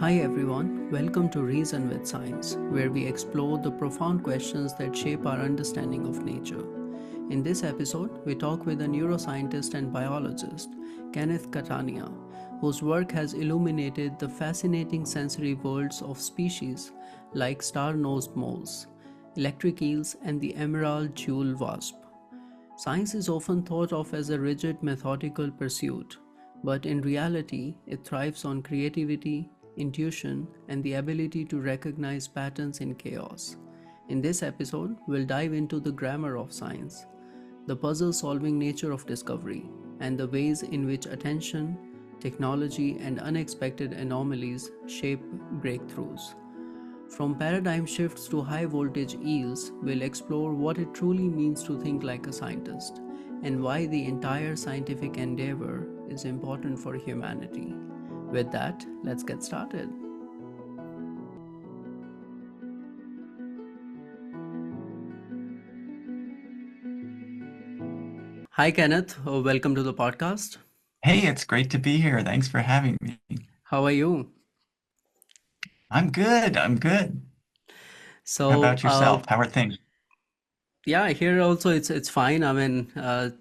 Hi everyone, welcome to Reason with Science, where we explore the profound questions that shape our understanding of nature. In this episode, we talk with a neuroscientist and biologist, Kenneth Catania, whose work has illuminated the fascinating sensory worlds of species like star-nosed moles, electric eels, and the emerald jewel wasp. Science is often thought of as a rigid methodical pursuit, but in reality, it thrives on creativity, intuition, and the ability to recognize patterns in chaos. In this episode, we'll dive into the grammar of science, the puzzle solving nature of discovery, and the ways in which attention, technology, and unexpected anomalies shape breakthroughs. From paradigm shifts to high voltage eels, we'll explore what it truly means to think like a scientist and why the entire scientific endeavor is important for humanity. With that, let's get started. Hi, Kenneth. Welcome to the podcast. Hey, it's great to be here. Thanks for having me. How are you? I'm good. I'm good. How So, about yourself? How are things? yeah, here also it's fine. I mean,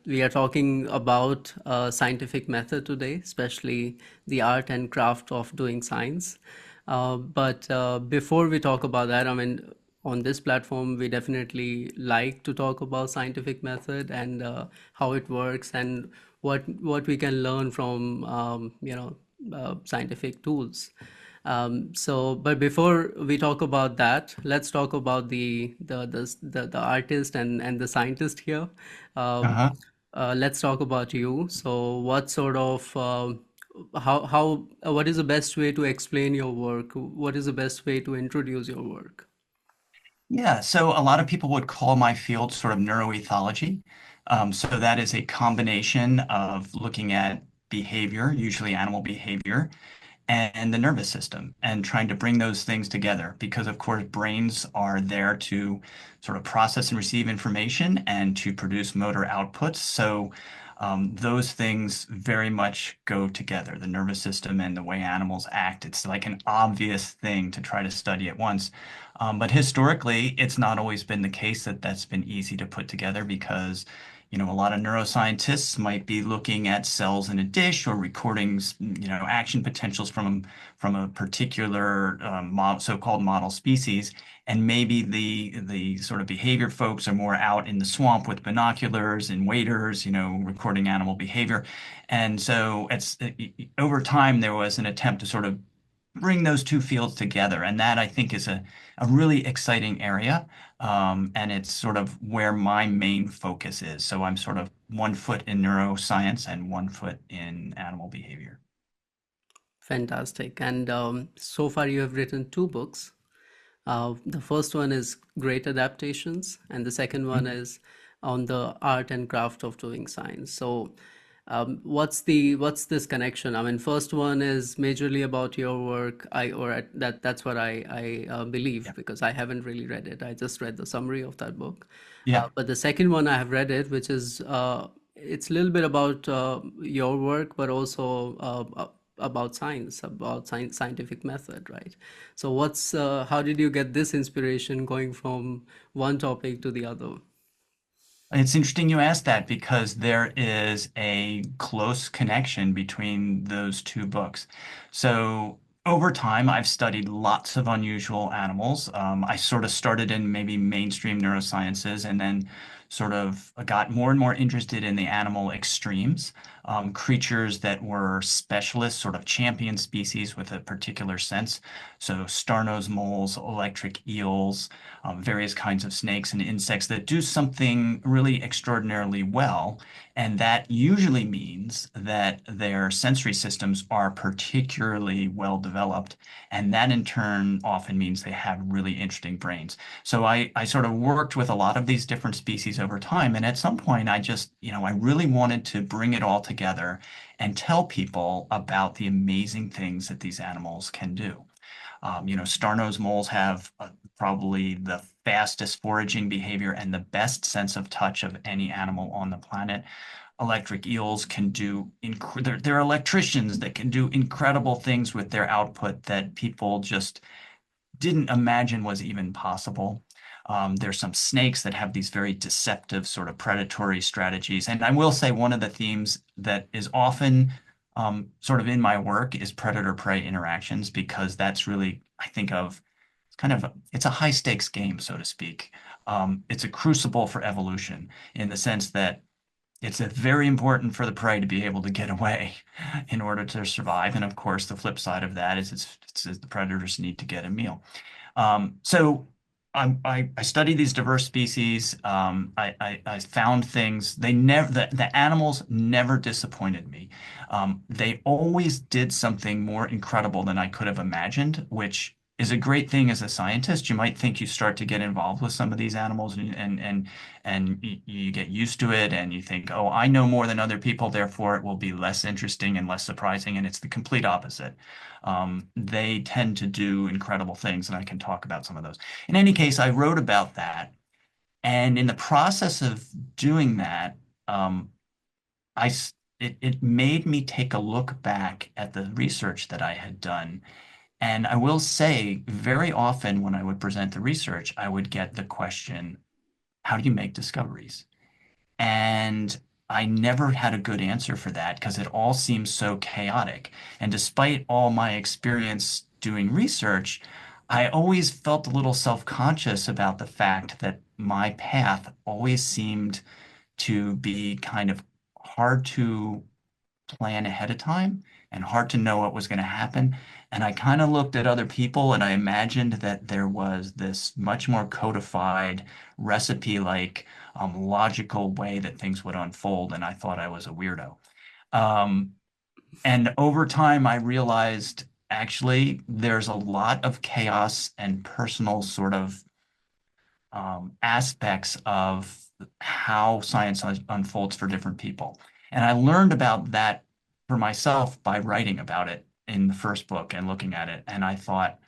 we are talking about scientific method today, especially the art and craft of doing science. But before we talk about that, I mean, on this platform, we definitely like to talk about scientific method and how it works and what we can learn from scientific tools. But before we talk about that, let's talk about the artist and the scientist here. Um, Uh-huh. let's talk about you. So, what sort of what is the best way to explain your work? What is the best way to introduce your work? Yeah, so a lot of people would call my field sort of neuroethology. So that is a combination of looking at behavior, usually animal behavior, and the nervous system, and trying to bring those things together because, of course, brains are there to sort of process and receive information and to produce motor outputs. So those things very much go together, the nervous system and the way animals act. It's like an obvious thing to try to study at once. But historically, it's not always been the case that that's been easy to put together because a lot of neuroscientists might be looking at cells in a dish or recordings, action potentials from a particular so-called model species, and maybe the sort of behavior folks are more out in the swamp with binoculars and waders, recording animal behavior. And so it's over time there was an attempt to sort of bring those two fields together, and that I think is a really exciting area. And it's sort of where my main focus is. So I'm sort of one foot in neuroscience and one foot in animal behavior. Fantastic. And so far, you have written two books. The first one is Great Adaptations, and the second one Mhm. is on the art and craft of doing science. So, what's this connection? I mean, first one is majorly about your work. That's what I believe Yeah. because I haven't really read it. I just read the summary of that book. Yeah. But the second one I have read it, which is it's a little bit about your work, but also about science, about scientific method, right? So how did you get this inspiration going from one topic to the other? It's interesting you asked that because there is a close connection between those two books. So over time, I've studied lots of unusual animals. I sort of started in maybe mainstream neurosciences and then sort of got more and more interested in the animal extremes, creatures that were specialists, sort of champion species with a particular sense. So star-nosed moles, electric eels, various kinds of snakes and insects that do something really extraordinarily well. And that usually means that their sensory systems are particularly well developed. And that in turn often means they have really interesting brains. So I sort of worked with a lot of these different species over time. And at some point, I just, I really wanted to bring it all together and tell people about the amazing things that these animals can do. Star-nosed moles have probably the fastest foraging behavior and the best sense of touch of any animal on the planet. electric eels can do, they're electricians that can do incredible things with their output that people just didn't imagine was even possible. There's some snakes that have these very deceptive sort of predatory strategies. And I will say one of the themes that is often sort of in my work is predator-prey interactions, because that's really, I think of, it's kind of, it's a high stakes game, so to speak. It's a crucible for evolution in the sense that it's very important for the prey to be able to get away in order to survive. And of course, the flip side of that is the predators need to get a meal. So I study these diverse species. I found things. The animals never disappointed me. They always did something more incredible than I could have imagined, which is a great thing as a scientist. You might think you start to get involved with some of these animals and you get used to it and you think, oh, I know more than other people, therefore it will be less interesting and less surprising. And it's the complete opposite. They tend to do incredible things, and I can talk about some of those. In any case, I wrote about that. And in the process of doing that, I, it made me take a look back at the research that I had done. And I will say, very often when I would present the research, I would get the question, how do you make discoveries? And I never had a good answer for that because it all seems so chaotic. And despite all my experience doing research, I always felt a little self-conscious about the fact that my path always seemed to be kind of hard to plan ahead of time and hard to know what was going to happen. And I kind of looked at other people and I imagined that there was this much more codified recipe-like logical way that things would unfold. And I thought I was a weirdo. Um, and over time, I realized actually there's a lot of chaos and personal sort of aspects of how science unfolds for different people. And I learned about that for myself by writing about it in the first book and looking at it. And I thought,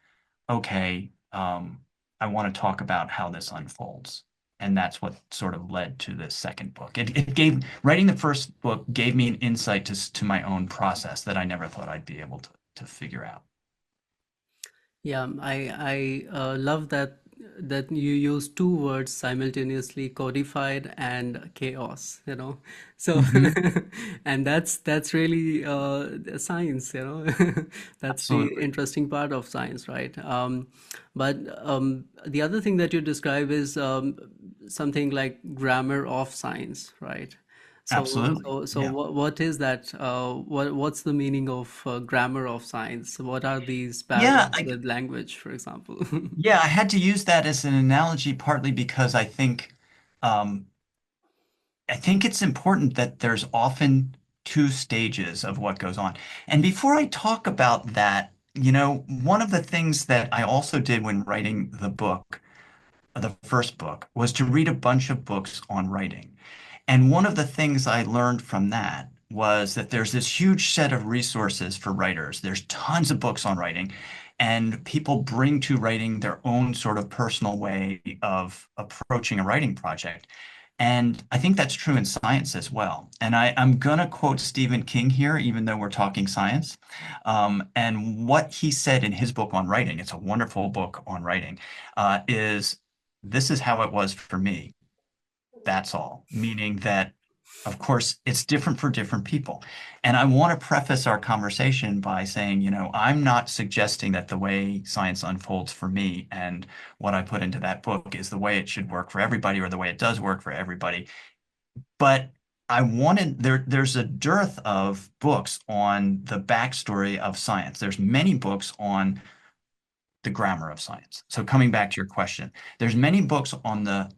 okay, I want to talk about how this unfolds. And that's what sort of led to the second book. It gave, writing the first book gave me an insight to my own process that I never thought I'd be able to figure out. Yeah, I love that you use two words simultaneously, codified and chaos, you know. So Hmm. and that's really science, you know. That's the Absolutely. interesting part of science, right? But the other thing that you describe is something like grammar of science, right? Absolutely. So Yeah. what is that? What's the meaning of grammar of science? What are these Yeah, paradox with language, for example? yeah, I had to use that as an analogy partly because um, I think it's important that there's often two stages of what goes on. And before I talk about that, one of the things that I also did when writing the first book, was to read a bunch of books on writing. And one of the things I learned from that was that there's this huge set of resources for writers. There's tons of books on writing, and people bring to writing their own sort of personal way of approaching a writing project. And I think that's true in science as well. And I'm going to quote Stephen King here, even though we're talking science. And what he said in his book on writing, it's a wonderful book on writing, is this is how it was for me. That's all. Meaning that, of course, it's different for different people. And I want to preface our conversation by saying, I'm not suggesting that the way science unfolds for me and what I put into that book is the way it should work for everybody or the way it does work for everybody. But there's a dearth of books on the backstory of science. There's many books on the grammar of science. So coming back to your question, there's many books on the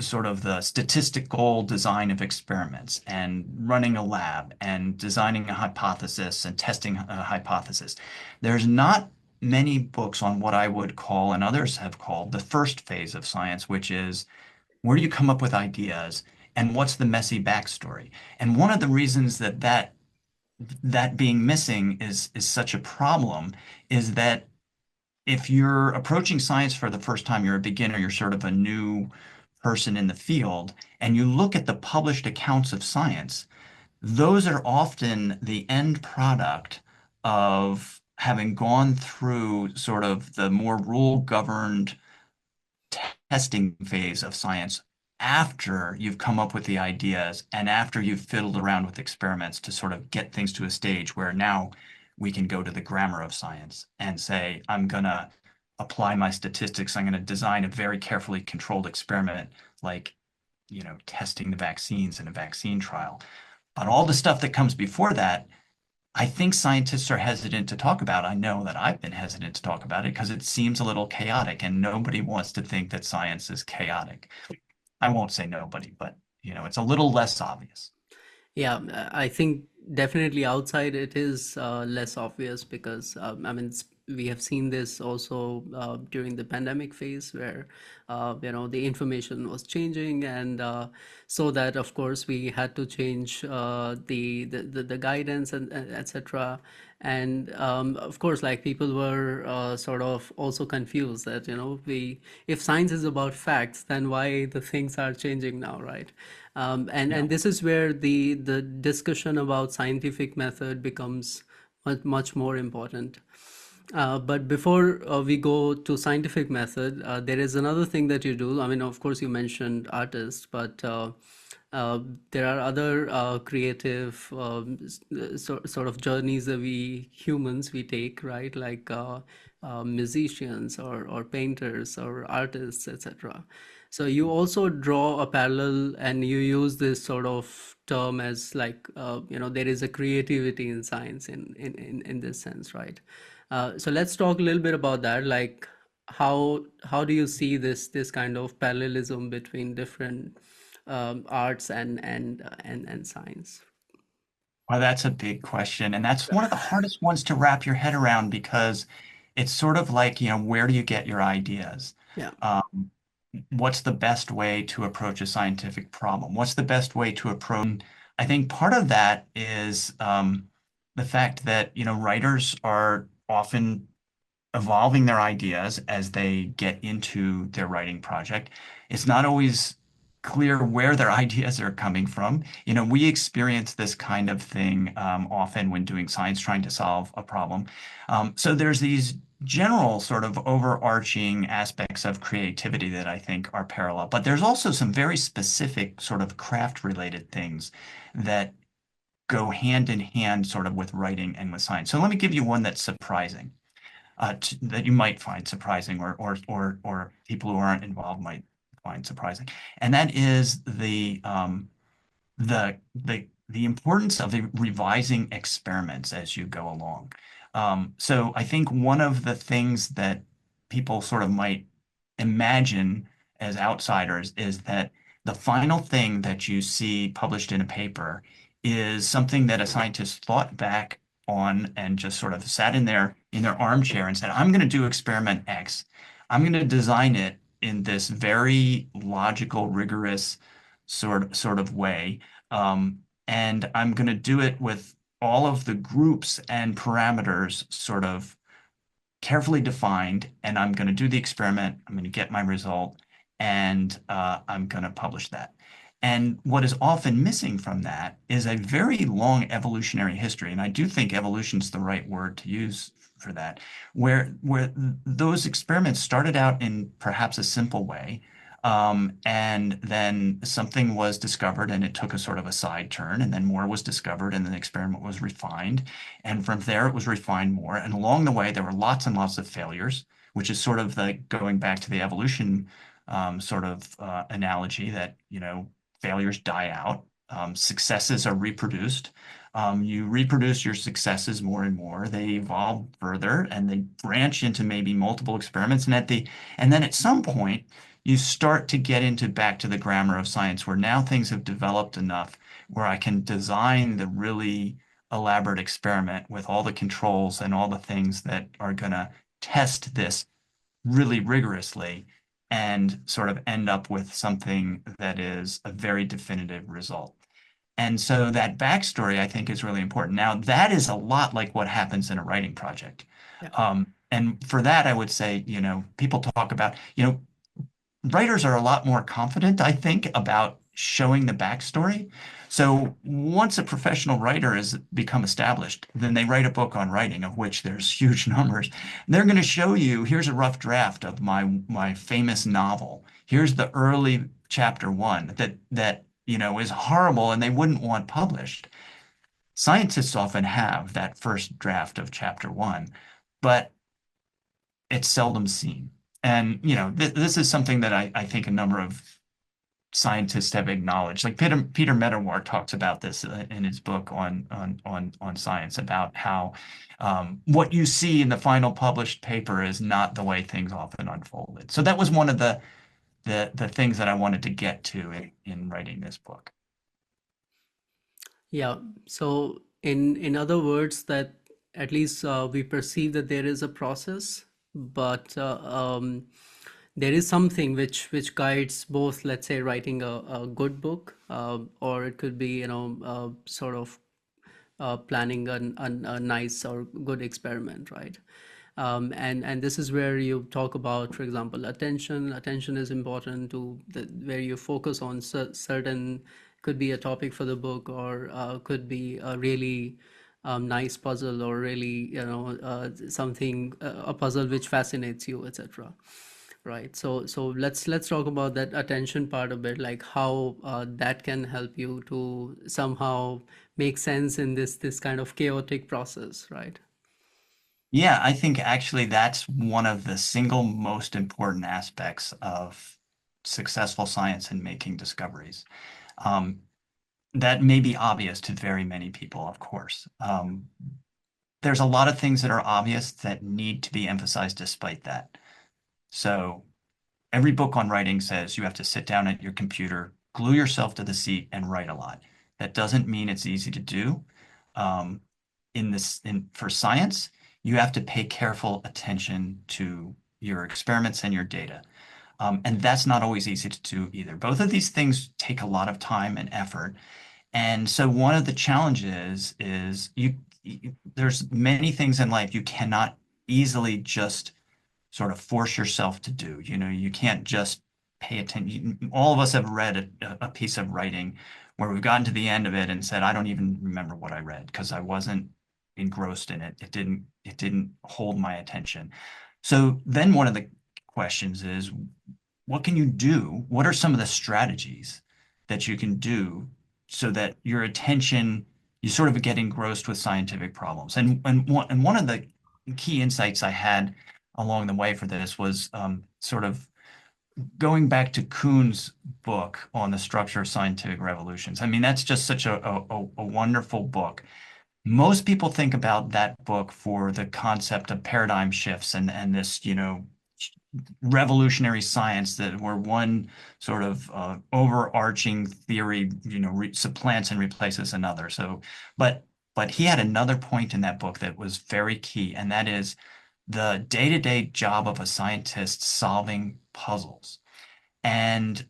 sort of the statistical design of experiments and running a lab and designing a hypothesis and testing a hypothesis. There's not many books on what I would call, and others have called, the first phase of science, which is where do you come up with ideas and what's the messy backstory? And one of the reasons that being missing is such a problem is that if you're approaching science for the first time, you're a beginner, you're sort of a new person in the field and you look at the published accounts of science, those are often the end product of having gone through sort of the more rule-governed testing phase of science after you've come up with the ideas and after you've fiddled around with experiments to sort of get things to a stage where now we can go to the grammar of science and say, I'm going to apply my statistics. I'm going to design a very carefully controlled experiment, like, testing the vaccines in a vaccine trial. But all the stuff that comes before that, I think scientists are hesitant to talk about. I know that I've been hesitant to talk about it because it seems a little chaotic, and nobody wants to think that science is chaotic. I won't say nobody, but it's a little less obvious. Yeah, I think definitely outside it is less obvious because I mean we have seen this also during the pandemic phase where the information was changing, and so that of course we had to change the guidance and etc. And of course, like, people were sort of also confused that we if science is about facts, then why the things are changing now, right? And Yeah. this is where the discussion about scientific method becomes much more important. But before we go to scientific method, there is another thing that you do. I mean, of course, you mentioned artists, but uh, there are other creative sort of journeys that we humans we take, right? Like musicians or painters or artists, etc. So you also draw a parallel, and you use this sort of term as like there is a creativity in science in this sense, right? So let's talk a little bit about that. Like, how do you see this kind of parallelism between different arts and science? Well, that's a big question. And that's one of the hardest ones to wrap your head around because it's sort of like, where do you get your ideas? Yeah, Um, what's the best way to approach a scientific problem? What's the best way to approach? I think part of that is the fact that, writers are often evolving their ideas as they get into their writing project. It's not always clear where their ideas are coming from. We experience this kind of thing often when doing science, trying to solve a problem. So there's these general sort of overarching aspects of creativity that I think are parallel, but there's also some very specific sort of craft related things that go hand in hand sort of with writing and with science. So let me give you one that's surprising that you might find surprising, or people who aren't involved might find surprising, and that is the importance of the revising experiments as you go along. So I think one of the things that people sort of might imagine as outsiders is that the final thing that you see published in a paper is something that a scientist thought back on and just sort of sat in their armchair and said, I'm going to do experiment X. I'm going to design it in this very logical, rigorous sort of way. And I'm going to do it with all of the groups and parameters sort of carefully defined, and I'm going to do the experiment. I'm going to get my result, and I'm going to publish that. And what is often missing from that is a very long evolutionary history, and I do think evolution is the right word to use for that, where those experiments started out in perhaps a simple way, and then something was discovered, and it took a sort of a side turn, and then more was discovered, and then the experiment was refined, and from there it was refined more. And along the way, there were lots and lots of failures, which is sort of like going back to the evolution sort of analogy that, failures die out. Successes are reproduced. You reproduce your successes more and more. They evolve further and they branch into maybe multiple experiments. And then at some point, you start to get into back to the grammar of science where now things have developed enough where I can design the really elaborate experiment with all the controls and all the things that are going to test this really rigorously and sort of end up with something that is a very definitive result. And so that backstory, I think, is really important. Now, that is a lot like what happens in a writing project. yeah, And for that, I would say, people talk about, writers are a lot more confident, I think, about showing the backstory. So once a professional writer has become established, then they write a book on writing, of which there's huge numbers. They're going to show you, here's a rough draft of my famous novel. Here's the early chapter one that is horrible and they wouldn't want published. Scientists often have that first draft of chapter one, but it's seldom seen. And this is something that I think a number of scientists have acknowledged. Like Peter Medawar talks about this in his book on science about how what you see in the final published paper is not the way things often unfolded. So that was one of the things that I wanted to get to in writing this book. Yeah. So in other words, that at least we perceive that there is a process, but there is something which guides both, let's say, writing a good book, or it could be, sort of planning a nice or good experiment, right? And this is where you talk about, for example, attention. Attention is important to where you focus on certain, could be a topic for the book, or could be a really nice puzzle, or really, something, a puzzle which fascinates you, etc. Right. So let's talk about that attention part a bit, like how that can help you to somehow make sense in this kind of chaotic process, right? Yeah, I think actually that's one of the single most important aspects of successful science and making discoveries. Um, that may be obvious to very many people, of course. There's a lot of things that are obvious that need to be emphasized despite that. So every book on writing says you have to sit down at your computer, glue yourself to the seat, and write a lot. That doesn't mean it's easy to do. Um, for science, you have to pay careful attention to your experiments and your data. And that's not always easy to do either. Both of these things take a lot of time and effort. And so one of the challenges is there's many things in life you cannot easily just sort of force yourself to do. You can't just pay attention. All of us have read a piece of writing where we've gotten to the end of it and said, I don't even remember what I read because I wasn't engrossed in it. It didn't hold my attention. So then one of the questions is, what can you do? What are some of the strategies that you can do so that your attention, you sort of get engrossed with scientific problems? And one of the key insights I had along the way for this was sort of going back to Kuhn's book on the structure of scientific revolutions. I mean, that's just such a wonderful book. Most people think about that book for the concept of paradigm shifts and this, revolutionary science that where one sort of overarching theory, supplants and replaces another. So, but he had another point in that book that was very key, and that is the day-to-day job of a scientist solving puzzles. And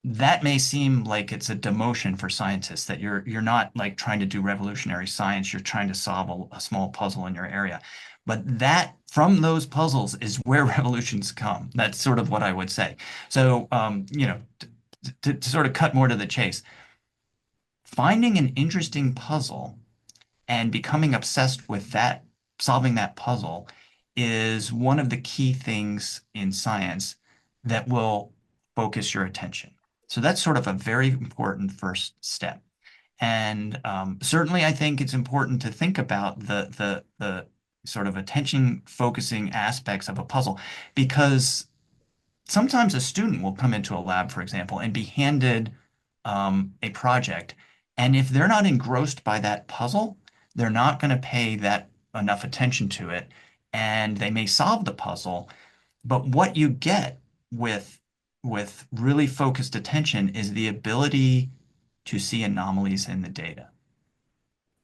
that may seem like it's a demotion for scientists, that you're not like trying to do revolutionary science, you're trying to solve a small puzzle in your area. But that from those puzzles is where revolutions come. That's sort of what I would say. So, to sort of cut more to the chase, finding an interesting puzzle and becoming obsessed with that, solving that puzzle, is one of the key things in science that will focus your attention. So that's sort of a very important first step. And certainly, I think it's important to think about the sort of attention focusing aspects of a puzzle, because sometimes a student will come into a lab, for example, and be handed a project. And if they're not engrossed by that puzzle, they're not going to pay that enough attention to it. And they may solve the puzzle, but what you get with really focused attention is the ability to see anomalies in the data.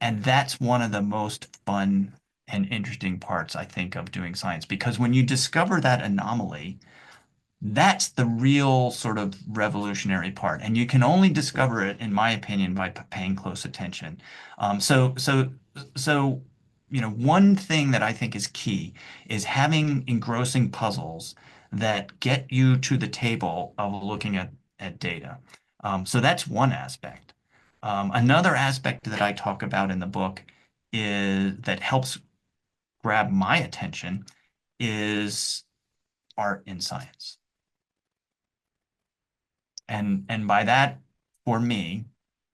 And that's one of the most fun and interesting parts, I think, of doing science, because when you discover that anomaly, that's the real sort of revolutionary part. And you can only discover it, in my opinion, by paying close attention. So, one thing that I think is key is having engrossing puzzles that get you to the table of looking at data. So that's one aspect. Another aspect that I talk about in the book is that helps grab my attention is art in science. And by that, for me,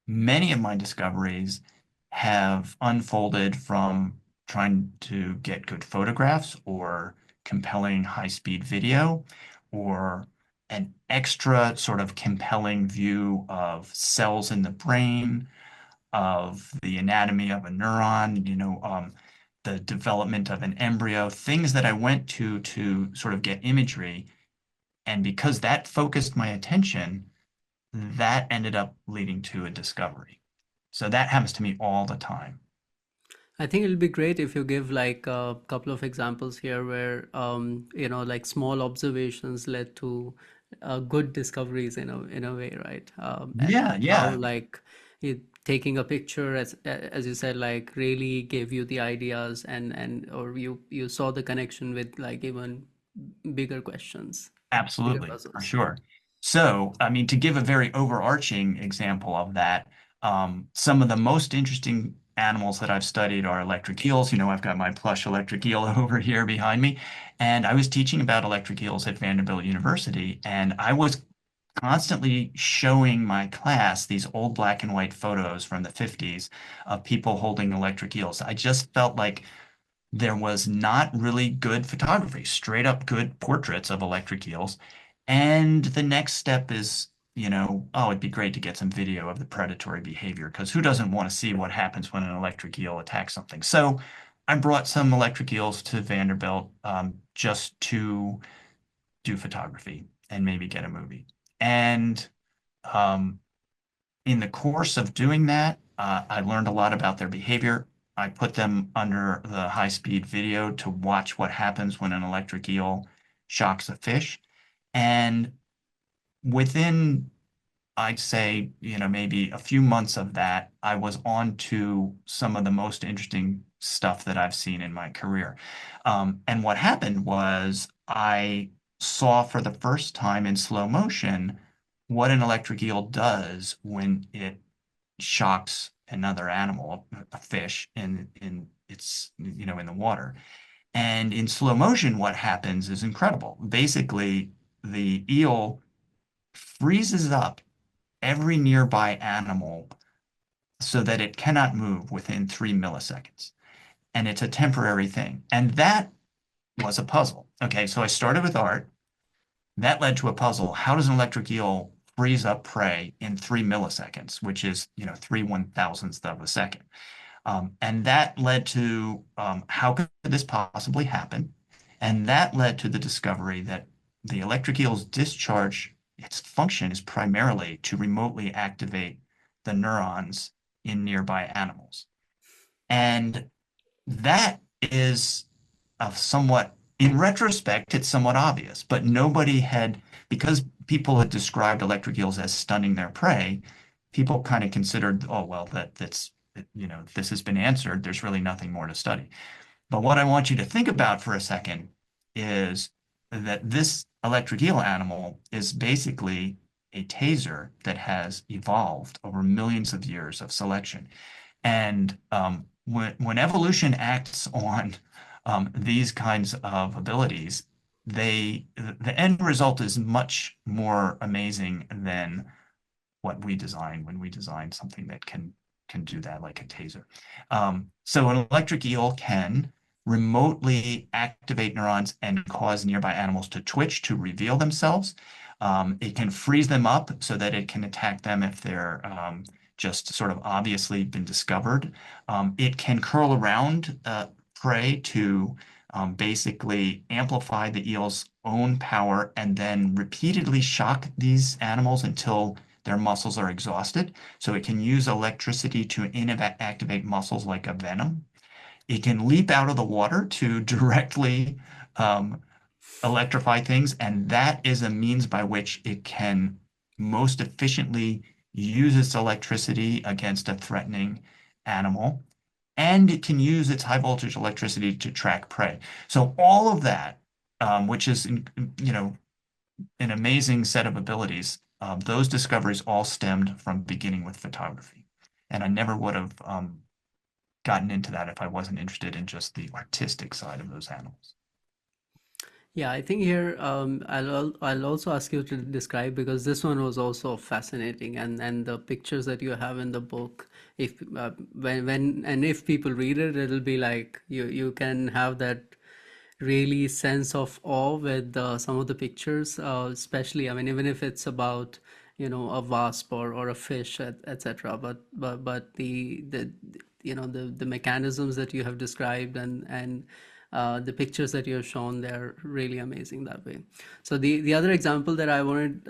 many of my discoveries have unfolded from trying to get good photographs or compelling high-speed video or an extra sort of compelling view of cells in the brain, of the anatomy of a neuron, the development of an embryo, things that I went to sort of get imagery. And because that focused my attention, that ended up leading to a discovery. So that happens to me all the time. I think it'll be great if you give like a couple of examples here where like small observations led to good discoveries in a way, right? And Yeah, how yeah, like taking a picture as you said like really gave you the ideas and or you saw the connection with like even bigger questions, bigger absolutely, for puzzles. sure. So, I mean, to give a very overarching example of that, some of the most interesting animals that I've studied are electric eels. I've got my plush electric eel over here behind me. And I was teaching about electric eels at Vanderbilt University, and I was constantly showing my class these old black and white photos from the 50s of people holding electric eels. I just felt like there was not really good photography, straight up good portraits of electric eels. And the next step is, oh, it'd be great to get some video of the predatory behavior because who doesn't want to see what happens when an electric eel attacks something? So I brought some electric eels to Vanderbilt just to do photography and maybe get a movie. And um, in the course of doing that, I learned a lot about their behavior. I put them under the high-speed video to watch what happens when an electric eel shocks a fish. And within, I'd say, maybe a few months of that, I was on to some of the most interesting stuff that I've seen in my career. And what happened was I saw for the first time in slow motion what an electric eel does when it shocks another animal, a fish, in its, in the water. And in slow motion, what happens is incredible. Basically, the eel freezes up every nearby animal so that it cannot move within 3 milliseconds. And it's a temporary thing. And that was a puzzle. Okay, so I started with art. That led to a puzzle. How does an electric eel freeze up prey in 3 milliseconds, which is, 3/1000th of a second? And that led to how could this possibly happen? And that led to the discovery that the electric eel's discharge, its function is primarily to remotely activate the neurons in nearby animals. And that is in retrospect, it's somewhat obvious, but because people had described electric eels as stunning their prey, people kind of considered, oh, well, this has been answered. There's really nothing more to study. But what I want you to think about for a second is that this electric eel animal is basically a taser that has evolved over millions of years of selection. And when evolution acts on these kinds of abilities, the end result is much more amazing than what we design when we design something that can do that, like a taser. So an electric eel can remotely activate neurons and cause nearby animals to twitch to reveal themselves. It can freeze them up so that it can attack them if they're just sort of obviously been discovered. It can curl around prey to basically amplify the eel's own power and then repeatedly shock these animals until their muscles are exhausted. So it can use electricity to inactivate muscles like a venom. It can leap out of the water to directly um, electrify things, and that is a means by which it can most efficiently use its electricity against a threatening animal, and it can use its high voltage electricity to track prey. So all of that which is, you know, an amazing set of abilities. Those discoveries all stemmed from beginning with photography. And I never would have gotten into that if I wasn't interested in just the artistic side of those animals. Yeah, I think here I'll also ask you to describe because this one was also fascinating, and the pictures that you have in the book, if when and if people read it, it'll be like you can have that really sense of awe with some of the pictures, especially, I mean, even if it's about, a wasp or a fish, etc. But the mechanisms that you have described and the pictures that you have shown, they're really amazing that way. So the other example that I wanted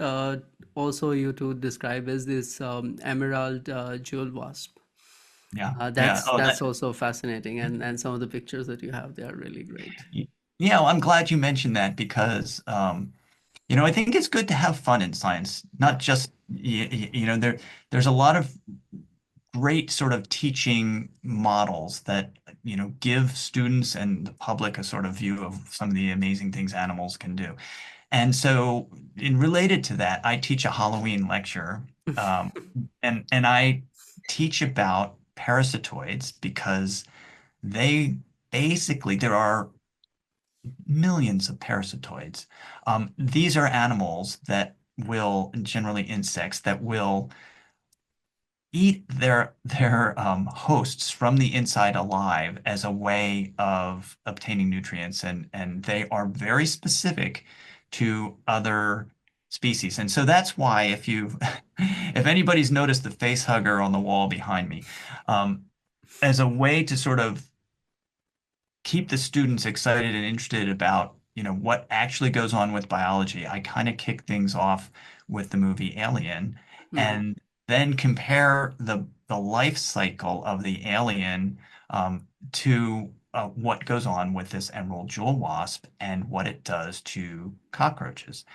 also you to describe is this emerald jewel wasp. Yeah, yeah. That's Oh, that's that. also fascinating, and some of the pictures that you have, they are really great. Yeah, well, I'm glad you mentioned that because I think it's good to have fun in science, Yeah. not just there's a lot of great sort of teaching models that give students and the public a sort of view of some of the amazing things animals can do. And so, in related to that, I teach a Halloween lecture, um, and I teach about parasitoids because they basically there are millions of parasitoids. These are animals that will, generally insects, that will eat their hosts from the inside alive as a way of obtaining nutrients, and they are very specific to other species. And so that's why if anybody's noticed the face hugger on the wall behind me, as a way to sort of keep the students excited and interested about, what actually goes on with biology, I kind of kick things off with the movie Alien Mhm. and then compare the life cycle of the alien to what goes on with this emerald jewel wasp and what it does to cockroaches.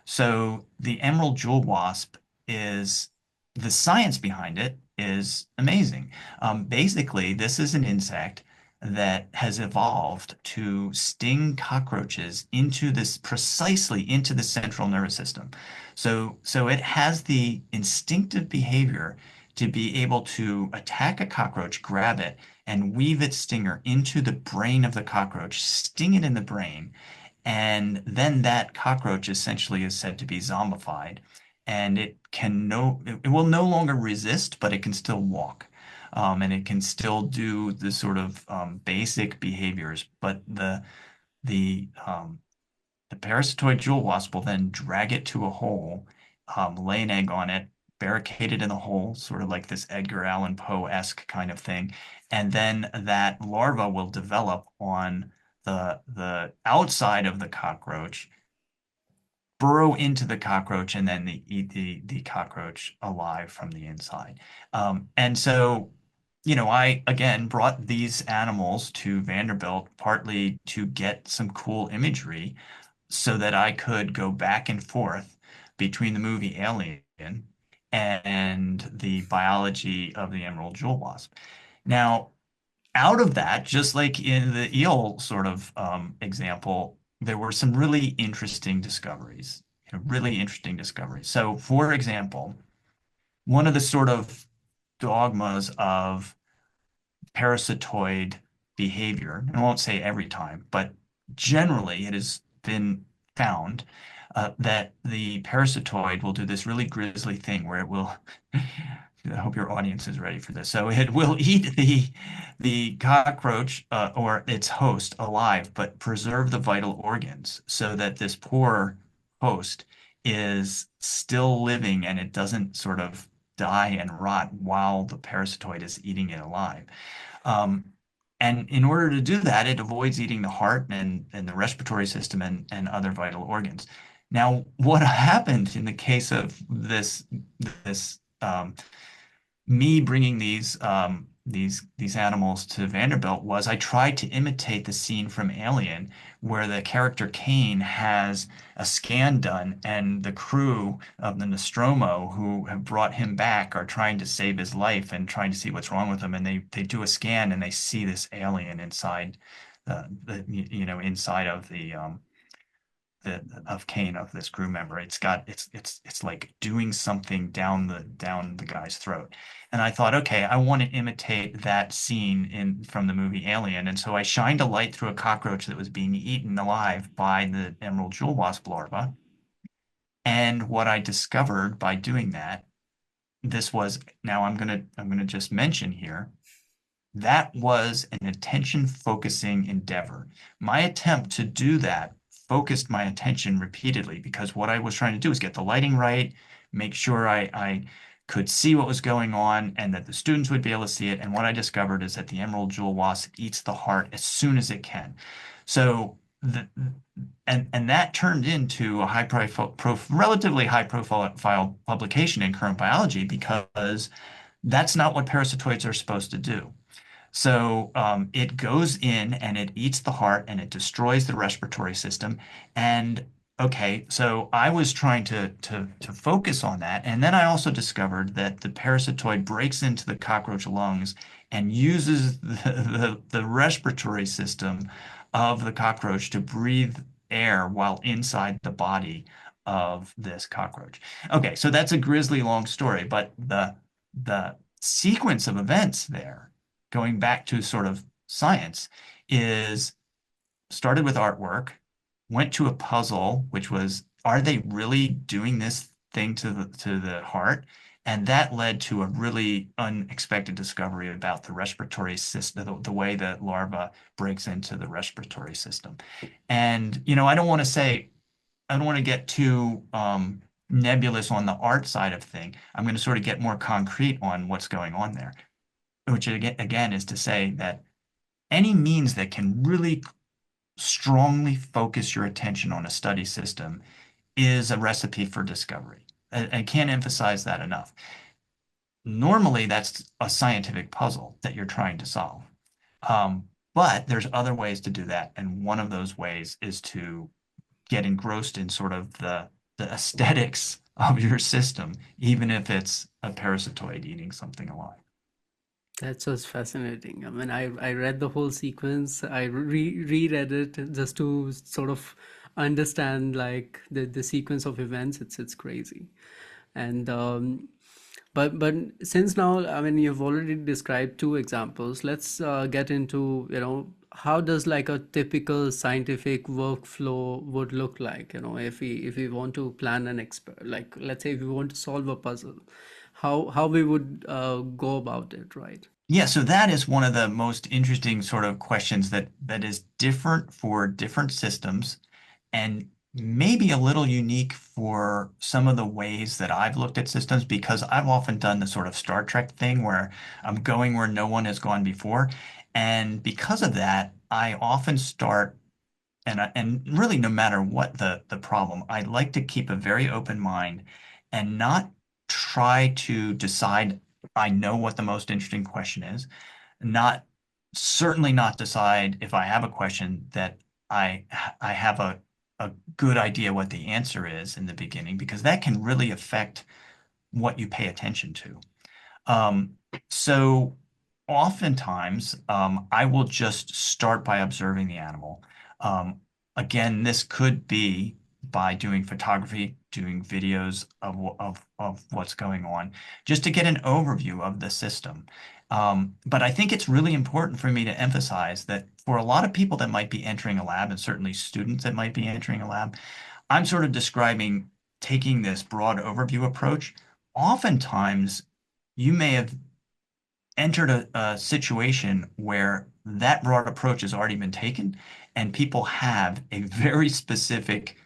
So the emerald jewel wasp is the science behind it is amazing. Basically, this is an insect that has evolved to sting cockroaches precisely into the central nervous system. So it has the instinctive behavior to be able to attack a cockroach, grab it, and weave its stinger into the brain of the cockroach, sting it in the brain, and then that cockroach essentially is said to be zombified, and it will no longer resist, but it can still walk. And it can still do the sort of basic behaviors, but the parasitoid jewel wasp will then drag it to a hole, lay an egg on it, barricade it in the hole, sort of like this Edgar Allan Poe-esque kind of thing. And then that larva will develop on the outside of the cockroach, burrow into the cockroach, and then they eat the cockroach alive from the inside. And so, I again brought these animals to Vanderbilt partly to get some cool imagery so that I could go back and forth between the movie Alien and the biology of the emerald jewel wasp. Now, out of that, just like in the eel sort of example, there were some really interesting discoveries, really interesting discoveries. So, for example, one of the sort of dogmas of parasitoid behavior, and I won't say every time, but generally it has been found that the parasitoid will do this really grisly thing where it will, I hope your audience is ready for this. So it will eat the cockroach or its host alive, but preserve the vital organs so that this poor host is still living and it doesn't sort of die and rot while the parasitoid is eating it alive. Um, and in order to do that, it avoids eating the heart and the respiratory system and other vital organs. Now, what happened in the case of this me bringing these animals to Vanderbilt was I tried to imitate the scene from Alien where the character Kane has a scan done and the crew of the Nostromo who have brought him back are trying to save his life and trying to see what's wrong with him, and they do a scan and they see this alien inside inside of of Kane, of this crew member. It's like doing something down the guy's throat. And I thought, okay, I want to imitate that scene in from the movie Alien. And so I shined a light through a cockroach that was being eaten alive by the emerald jewel wasp larva. And what I discovered by doing that, this was now I'm gonna just mention here that was an attention focusing endeavor. My attempt to do that focused my attention repeatedly because what I was trying to do is get the lighting right, make sure I could see what was going on and that the students would be able to see it. And what I discovered is that the emerald jewel wasp eats the heart as soon as it can. So and that turned into a relatively high profile publication in current biology because that's not what parasitoids are supposed to do. So it goes in and it eats the heart and it destroys the respiratory system. And okay, so I was trying to focus on that. And then I also discovered that the parasitoid breaks into the cockroach lungs and uses the respiratory system of the cockroach to breathe air while inside the body of this cockroach. Okay, so that's a grisly long story, but the sequence of events there going back to sort of science, is started with artwork, went to a puzzle, which was, are they really doing this thing to the heart? And that led to a really unexpected discovery about the respiratory system, the way that larva breaks into the respiratory system. And, I don't want to get too nebulous on the art side of thing. I'm going to sort of get more concrete on what's going on there, which again is to say that any means that can really strongly focus your attention on a study system is a recipe for discovery. I can't emphasize that enough. Normally, that's a scientific puzzle that you're trying to solve. But there's other ways to do that. And one of those ways is to get engrossed in sort of the aesthetics of your system, even if it's a parasitoid eating something alive. That's just fascinating. I mean, I read the whole sequence. I reread it just to sort of understand like the sequence of events. It's crazy. And but since now, I mean, you've already described two examples. Let's get into, how does like a typical scientific workflow would look like, if we want to plan an exper like let's say if we want to solve a puzzle, how we would go about it, right? Yeah, so that is one of the most interesting sort of questions that is different for different systems and maybe a little unique for some of the ways that I've looked at systems because I've often done the sort of Star Trek thing where I'm going where no one has gone before. And because of that, I often start and really no matter what the problem, I like to keep a very open mind and not try to decide I know what the most interesting question is, not certainly not decide if I have a question that I have a good idea what the answer is in the beginning because that can really affect what you pay attention to. Um, so oftentimes, I will just start by observing the animal. Um, Again, this could be by doing photography, doing videos of what's going on, just to get an overview of the system. But I think it's really important for me to emphasize that for a lot of people that might be entering a lab, and certainly students that might be entering a lab, I'm sort of describing taking this broad overview approach. Oftentimes, you may have entered a situation where that broad approach has already been taken, and people have a very specific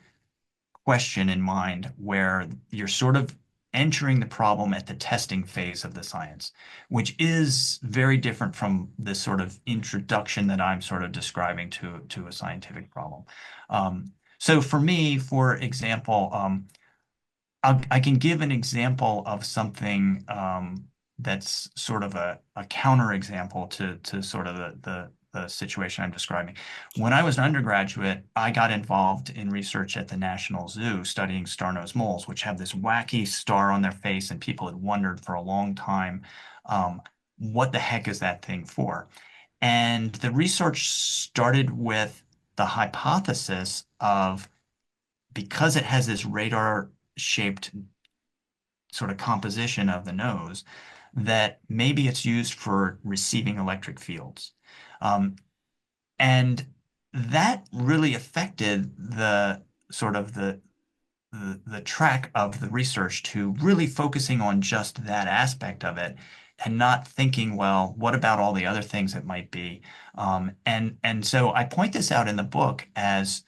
question in mind where you're sort of entering the problem at the testing phase of the science, which is very different from this sort of introduction that I'm sort of describing to a scientific problem. So for me, for example, I can give an example of something that's sort of a counter example to sort of the situation I'm describing. When I was an undergraduate, I got involved in research at the National Zoo studying star-nosed moles, which have this wacky star on their face, and people had wondered for a long time, um, what the heck is that thing for? And the research started with the hypothesis of because it has this radar shaped sort of composition of the nose, that maybe it's used for receiving electric fields. Um, and that really affected the sort of the track of the research to really focusing on just that aspect of it and not thinking, well, what about all the other things it might be? And so I point this out in the book as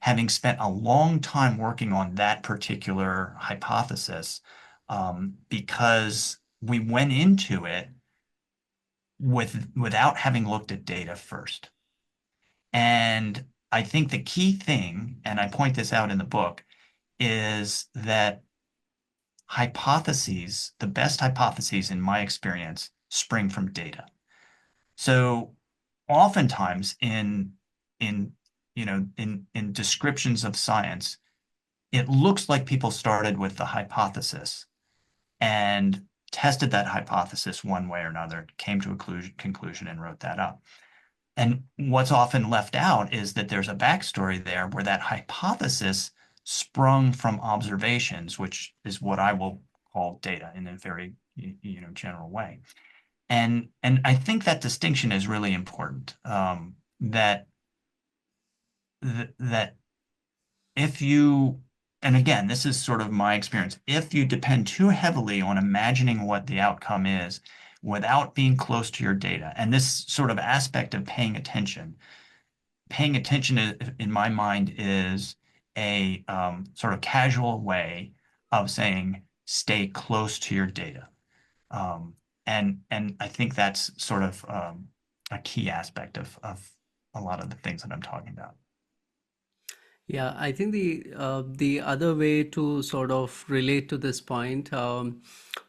having spent a long time working on that particular hypothesis, because we went into it without having looked at data first. And I think the key thing, and I point this out in the book, is that hypotheses, the best hypotheses in my experience, spring from data. So oftentimes in in descriptions of science, it looks like people started with the hypothesis and tested that hypothesis one way or another, came to a conclusion and wrote that up. And what's often left out is that there's a backstory there where that hypothesis sprung from observations, which is what I will call data in a very general way. And I think that distinction is really important. That if you, and again, this is sort of my experience, if you depend too heavily on imagining what the outcome is without being close to your data, and this sort of aspect of paying attention in my mind is a sort of casual way of saying stay close to your data. Um, and I think that's sort of a key aspect of a lot of the things that I'm talking about. Yeah, I think the other way to sort of relate to this point,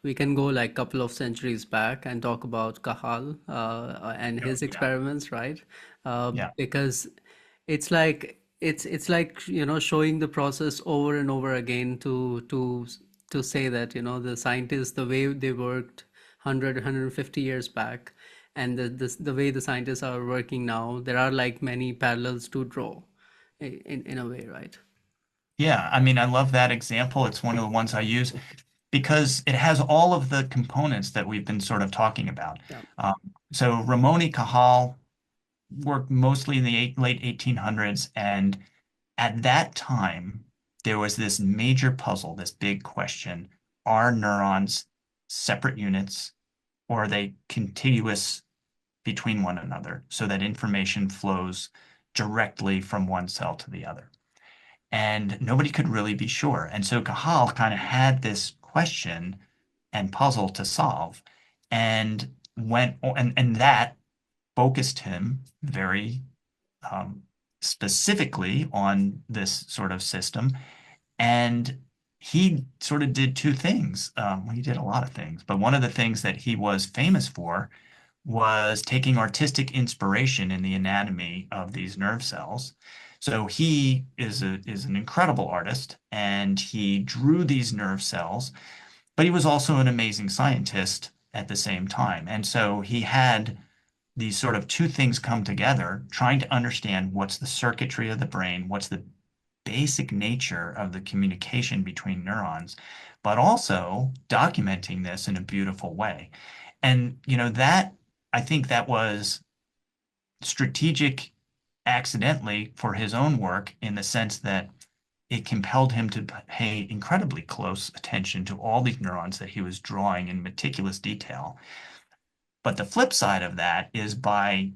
we can go like couple of centuries back and talk about Cajal and Oh, his yeah. experiments, right? Yeah. Because it's like showing the process over and over again to say that the scientists, the way they worked 150 years back, and the way the scientists are working now, there are like many parallels to draw in a way, right? Yeah. I mean, I love that example. It's one of the ones I use because it has all of the components that we've been sort of talking about. Yeah. Um, so Ramon y Cajal worked mostly in the late 1800s. And at that time, there was this major puzzle, this big question. Are neurons separate units or are they contiguous between one another so that information flows directly from one cell to the other? And nobody could really be sure. And so Cajal kind of had this question and puzzle to solve and and that focused him very um, specifically on this sort of system. And he sort of did two things. He did a lot of things, but one of the things that he was famous for was taking artistic inspiration in the anatomy of these nerve cells. So he is an incredible artist, and he drew these nerve cells, but he was also an amazing scientist at the same time. And so he had these sort of two things come together, trying to understand what's the circuitry of the brain, what's the basic nature of the communication between neurons, but also documenting this in a beautiful way. And, that I think that was strategic accidentally for his own work in the sense that it compelled him to pay incredibly close attention to all these neurons that he was drawing in meticulous detail. But the flip side of that is by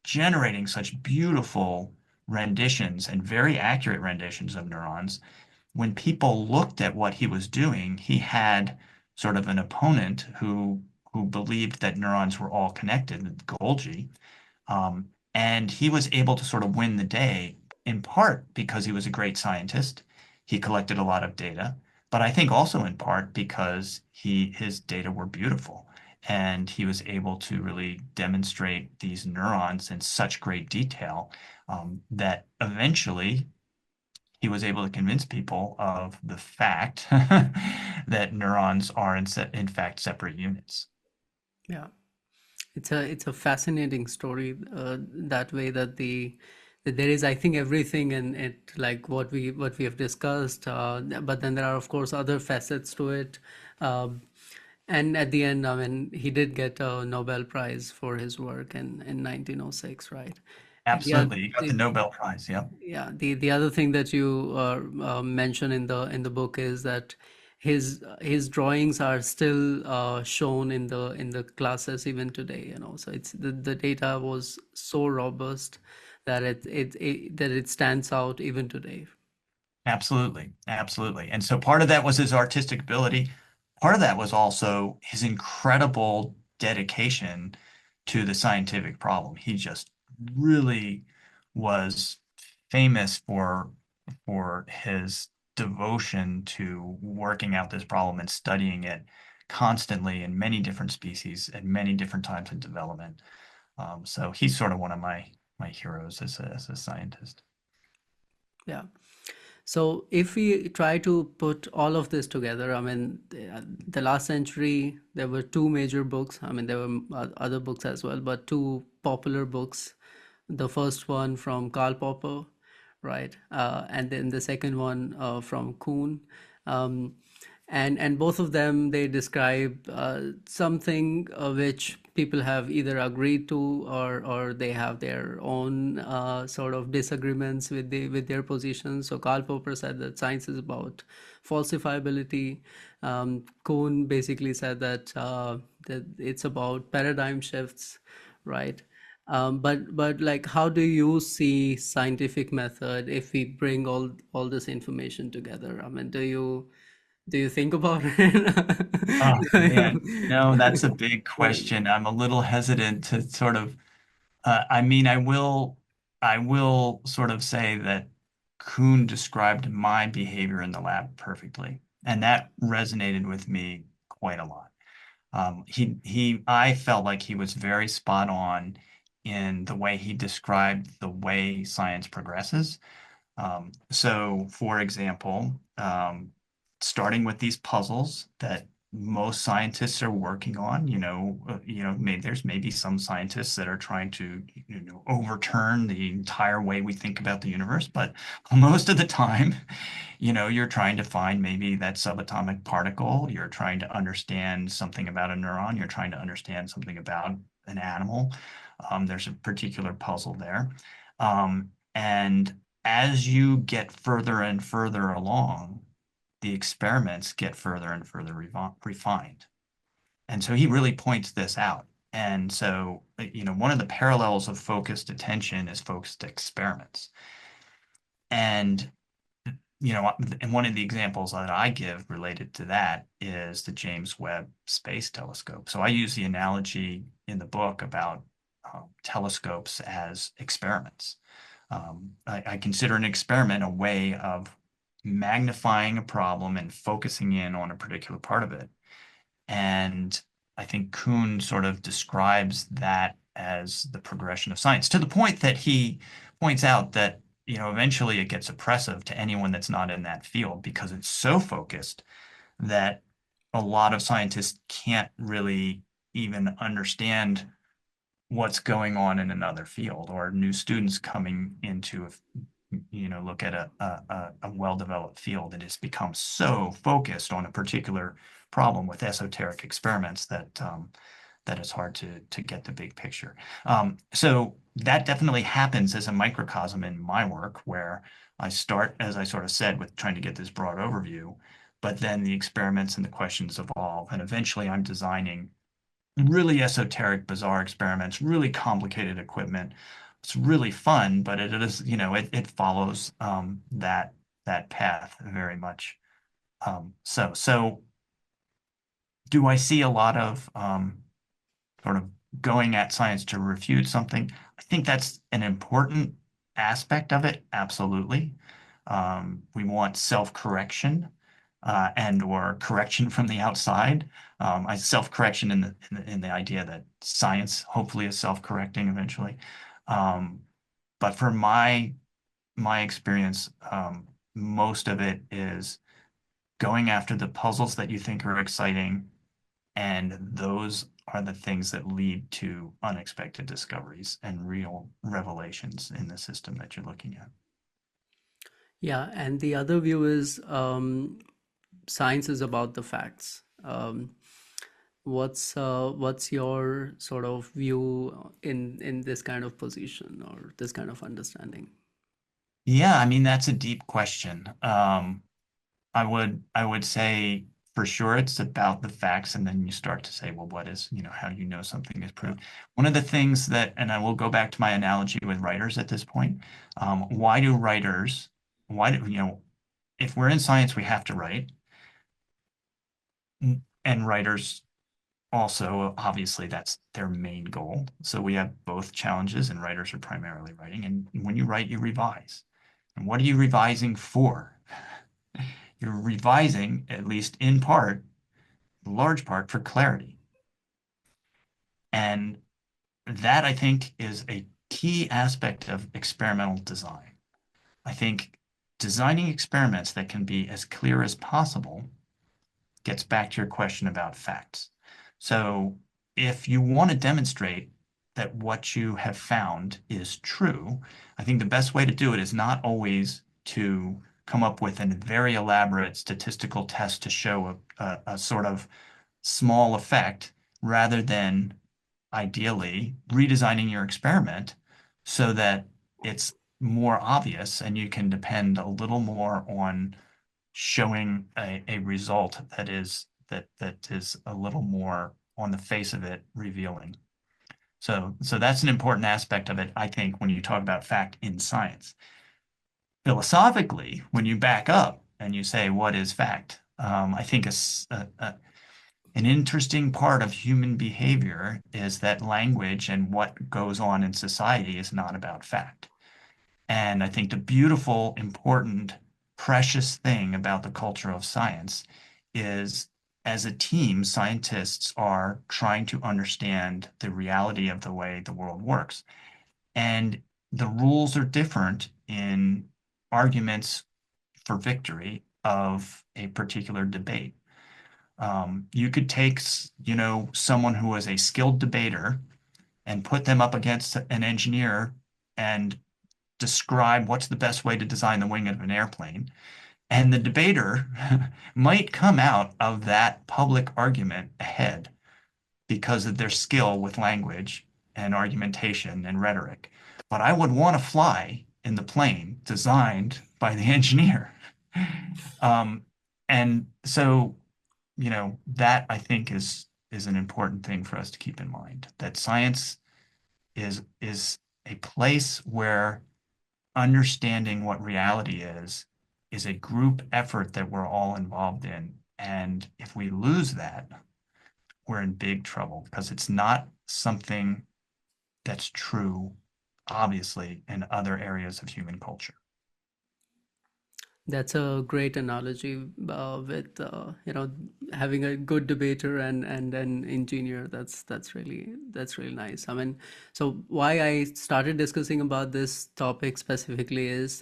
generating such beautiful renditions and very accurate renditions of neurons, when people looked at what he was doing, he had sort of an opponent who believed that neurons were all connected, Golgi, and he was able to sort of win the day in part because he was a great scientist. He collected a lot of data, but I think also in part because his data were beautiful and he was able to really demonstrate these neurons in such great detail, that eventually he was able to convince people of the fact that neurons are in fact separate units. Yeah. It's a fascinating story, that way that the there is, I think, everything in it, like what we have discussed. But then there are, of course, other facets to it. Um, and at the end, I mean, he did get a Nobel Prize for his work in 1906, right? And Absolutely. You got the Nobel Prize. Yep. yeah, the other thing that you mention in the book is that his drawings are still shown in the classes even today, you know. So it's the data was so robust that that it stands out even today. Absolutely. Absolutely. And so part of that was his artistic ability. Part of that was also his incredible dedication to the scientific problem. He just really was famous for his devotion to working out this problem and studying it constantly in many different species and many different times in development. So he's sort of one of my heroes as a scientist. Yeah. So if we try to put all of this together, I mean, the last century, there were two major books. I mean, there were other books as well, but two popular books. The first one from Karl Popper, right? And then the second one from Kuhn. Um, and both of them, they describe something which people have either agreed to, or they have their own sort of disagreements with with their positions. So Karl Popper said that science is about falsifiability. Kuhn basically said that it's about paradigm shifts, right? But like, how do you see scientific method if we bring all this information together? I mean, do you think about Oh man, no, that's a it? big Yeah. question. I'm a little hesitant to sort of I mean, I will sort of say that Kuhn described my behavior in the lab perfectly, and that resonated with me quite a lot. I felt like he was very spot on in the way he described the way science progresses. So, for example, starting with these puzzles that most scientists are working on, maybe there's maybe some scientists that are trying to, overturn the entire way we think about the universe, but most of the time, you're trying to find maybe that subatomic particle, you're trying to understand something about a neuron, you're trying to understand something about an animal. There's a particular puzzle there. And as you get further and further along, the experiments get further and further refined. And so he really points this out. And so, one of the parallels of focused attention is focused experiments. And, and one of the examples that I give related to that is the James Webb Space Telescope. So I use the analogy in the book about telescopes as experiments. I consider an experiment a way of magnifying a problem and focusing in on a particular part of it. And I think Kuhn sort of describes that as the progression of science to the point that he points out that, eventually it gets oppressive to anyone that's not in that field because it's so focused that a lot of scientists can't really even understand what's going on in another field or new students coming into look at a well-developed field that has become so focused on a particular problem with esoteric experiments that it's hard to get the big picture. So that definitely happens as a microcosm in my work where I start, as I sort of said, with trying to get this broad overview, but then the experiments and the questions evolve, and eventually I'm designing really esoteric, bizarre experiments, really complicated equipment. It's really fun, but it is, it follows that path very much. So do I see a lot of sort of going at science to refute something? I think that's an important aspect of it, absolutely. We want self-correction and or correction from the outside. I self-correction in the idea that science hopefully is self-correcting eventually. Um, but for my experience, most of it is going after the puzzles that you think are exciting, and those are the things that lead to unexpected discoveries and real revelations in the system that you're looking at. Yeah, and the other view is science is about the facts. What's your sort of view in this kind of position or this kind of understanding? Yeah, I mean, that's a deep question. I would say for sure it's about the facts, and then you start to say, well, what is, how do you know something is Yeah. proved? One of the things that, and I will go back to my analogy with writers at this point. Why do writers, why do, if we're in science, we have to write, and writers also, obviously, that's their main goal. So we have both challenges, and writers are primarily writing. And when you write, you revise. And what are you revising for? You're revising, at least in part, large part, for clarity. And that, I think, is a key aspect of experimental design. I think designing experiments that can be as clear as possible gets back to your question about facts. So if you want to demonstrate that what you have found is true, I think the best way to do it is not always to come up with a very elaborate statistical test to show a sort of small effect, rather than ideally redesigning your experiment so that it's more obvious and you can depend a little more on showing a result that is a little more on the face of it revealing. So that's an important aspect of it, I think, when you talk about fact in science. Philosophically, when you back up and you say, what is fact? I think an interesting part of human behavior is that language and what goes on in society is not about fact. And I think the beautiful, important, precious thing about the culture of science is, as a team, scientists are trying to understand the reality of the way the world works. And the rules are different in arguments for victory of a particular debate. You could take, someone who is a skilled debater and put them up against an engineer and describe what's the best way to design the wing of an airplane. And the debater might come out of that public argument ahead because of their skill with language and argumentation and rhetoric. But I would want to fly in the plane designed by the engineer. Um, and so, that I think is an important thing for us to keep in mind, that science is a place where understanding what reality is a group effort that we're all involved in. And if we lose that, we're in big trouble, because it's not something that's true, obviously, in other areas of human culture. That's a great analogy with having a good debater and an engineer. That's really nice. I mean, so why I started discussing about this topic specifically is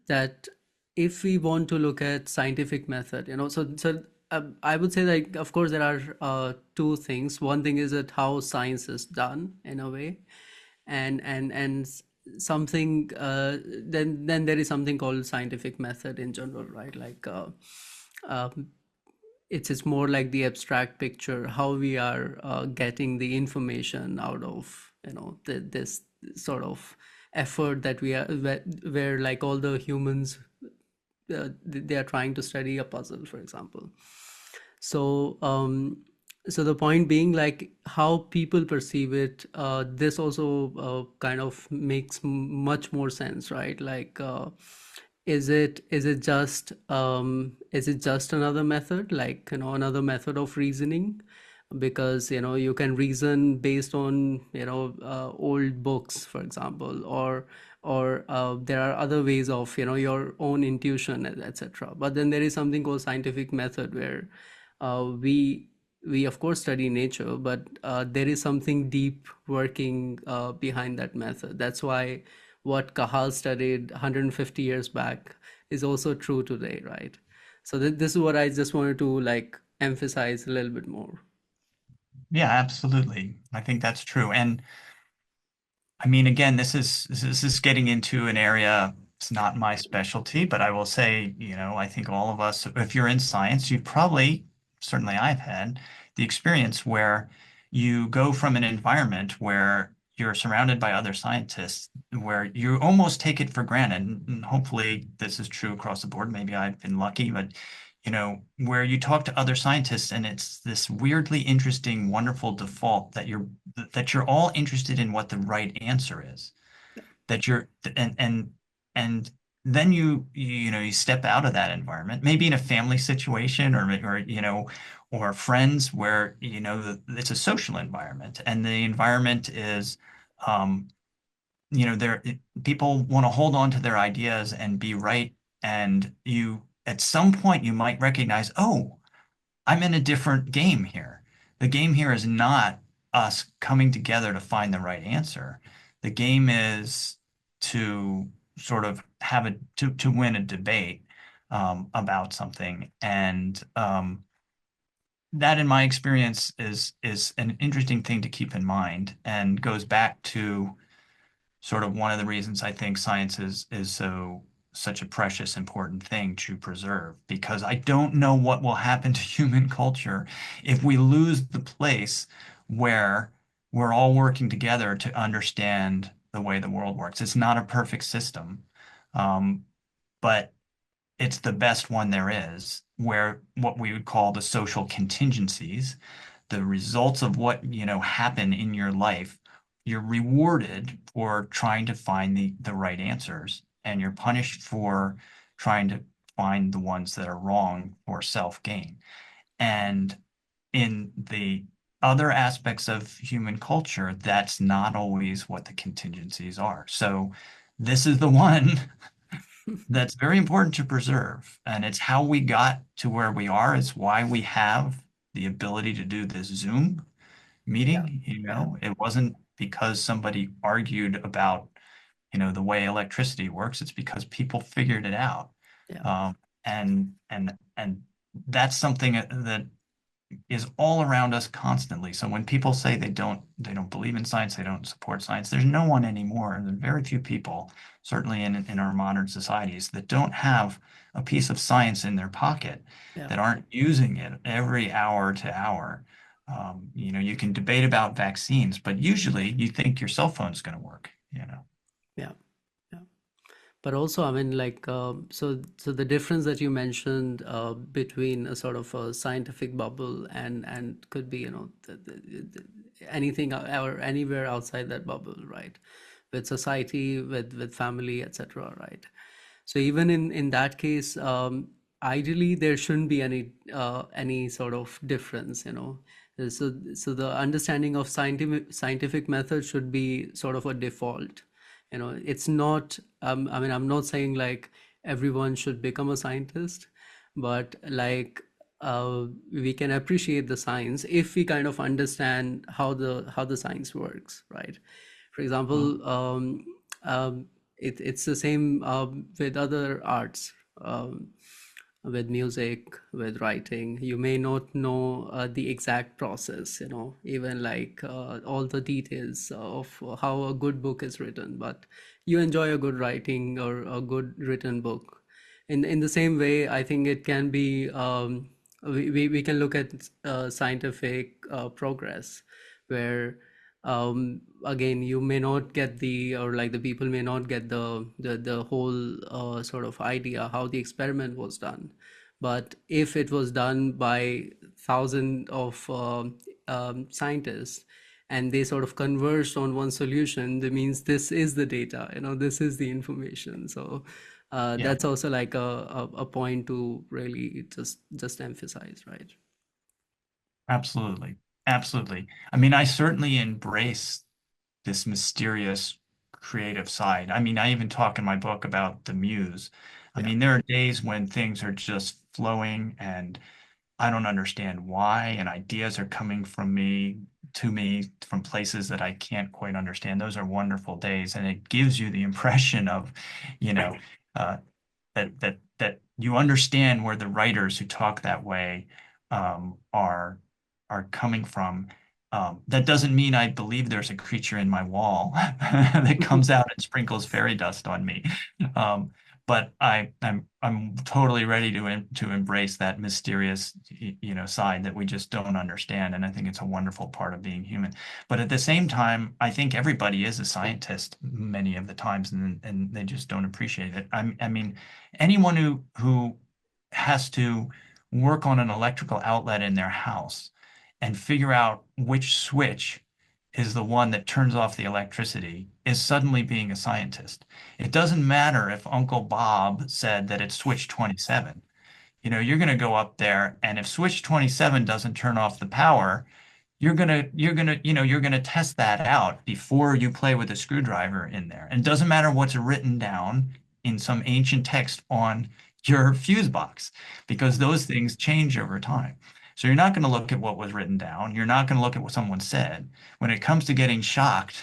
that if we want to look at scientific method, I would say, like, of course there are two things. One thing is that how science is done in a way, and something then there is something called scientific method in general, right? Like um, it's more like the abstract picture, how we are getting the information out of this sort of effort that we are where like all the humans they are trying to study a puzzle, for example. So so the point being, like, how people perceive it, this also kind of makes much more sense, right? Like is it just another method, like, another method of reasoning? Because you can reason based on old books, for example, or there are other ways of your own intuition, etc. But then there is something called scientific method, where we of course study nature, but there is something deep working behind that method. That's why what Cahal studied 150 years back is also true today, right? So this is what I just wanted to, like, emphasize a little bit more. Yeah, absolutely. I think that's true. And I mean, again, this is getting into an area, it's not my specialty, but I will say, I think all of us, if you're in science, you've probably, certainly I've had the experience where you go from an environment where you're surrounded by other scientists, where you almost take it for granted. And hopefully this is true across the board. Maybe I've been lucky, but where you talk to other scientists and it's this weirdly interesting, wonderful default that you're all interested in what the right answer is. That you're and then you step out of that environment, maybe in a family situation or friends where it's a social environment and the environment is um there people want to hold on to their ideas and be right, and you at some point you might recognize, oh, I'm in a different game here. The game here is not us coming together to find the right answer. The game is to sort of to win a debate about something, and that, in my experience, is an interesting thing to keep in mind, and goes back to sort of one of the reasons I think science is such a precious, important thing to preserve, because I don't know what will happen to human culture if we lose the place where we're all working together to understand the way the world works. It's not a perfect system, but it's the best one there is, where what we would call the social contingencies, the results of what, happen in your life, you're rewarded for trying to find the right answers, and you're punished for trying to find the ones that are wrong for self-gain. And in the other aspects of human culture, that's not always what the contingencies are. So this is the one that's very important to preserve. And it's how we got to where we are. It's why we have the ability to do this Zoom Yeah, meeting. yeah, It wasn't because somebody argued about, the way electricity works. It's because people figured it out. yeah, Um, and that's something that is all around us constantly. So when people say they don't believe in science, they don't support science, there's no one anymore, and there's very few people, certainly in our modern societies, that don't have a piece of science in their pocket, yeah, that aren't using it every hour to hour. You can debate about vaccines, but usually you think your cell phone's going to work. yeah, yeah. But also, I mean, like, so the difference that you mentioned between a sort of a scientific bubble and could be, anything or anywhere outside that bubble, right? With society, with family, etc., right? So even in that case, ideally there shouldn't be any sort of difference, you know. So the understanding of scientific method should be sort of a default. You know, it's not. I mean, I'm not saying like everyone should become a scientist, but like we can appreciate the science if we kind of understand how the science works, right? For example, it's the same with other arts, with music, with writing. You may not know the exact process, you know, even like all the details of how a good book is written, but you enjoy a good writing or a good written book. In the same way, I think it can be, we can look at scientific progress where again you may not get the, or like the people may not get the whole sort of idea how the experiment was done, but if it was done by thousands of scientists and they sort of converged on one solution, that means this is the data, you know, this is the information. So Yeah, that's also like a point to really just emphasize, right? absolutely. Absolutely. I mean, I certainly embrace this mysterious creative side. I mean, I even talk in my book about the muse. I Yeah, mean, there are days when things are just flowing and I don't understand why, and ideas are coming to me from places that I can't quite understand. Those are wonderful days, and it gives you the impression of, you know, uh, that you understand where the writers who talk that way are coming from. That doesn't mean I believe there's a creature in my wall that comes out and sprinkles fairy dust on me. Um, but I'm totally ready to embrace that mysterious side that we just don't understand, and I think it's a wonderful part of being human. But at the same time, I think everybody is a scientist many of the times, and they just don't appreciate it. I mean, anyone who has to work on an electrical outlet in their house and figure out which switch is the one that turns off the electricity is suddenly being a scientist. It doesn't matter if Uncle Bob said that it's switch 27. You're going to go up there, and if switch 27 doesn't turn off the power, you're gonna test that out before you play with a screwdriver in there. And it doesn't matter what's written down in some ancient text on your fuse box, because those things change over time. So you're not going to look at what was written down. You're not going to look at what someone said. When it comes to getting shocked,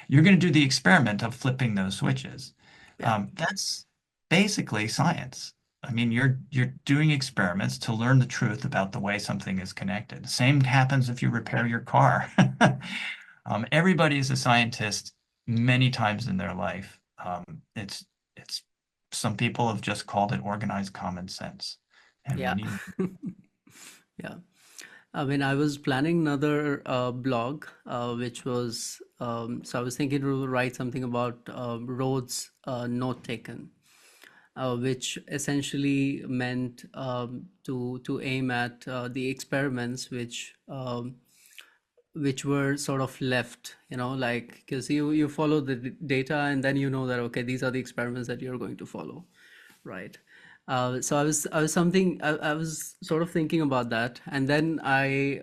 you're going to do the experiment of flipping those switches. Yeah. That's basically science. I mean, you're doing experiments to learn the truth about the way something is connected. Same happens if you repair your car. Everybody is a scientist many times in their life. It's some people have just called it organized common sense, and we Yeah. need. Yeah. I mean, I was planning another blog, which was so I was thinking to write something about roads not taken, which essentially meant to aim at the experiments which were sort of left, like because you follow the data and then you know that okay, these are the experiments that you're going to follow, right? So I was sort of thinking about that, and then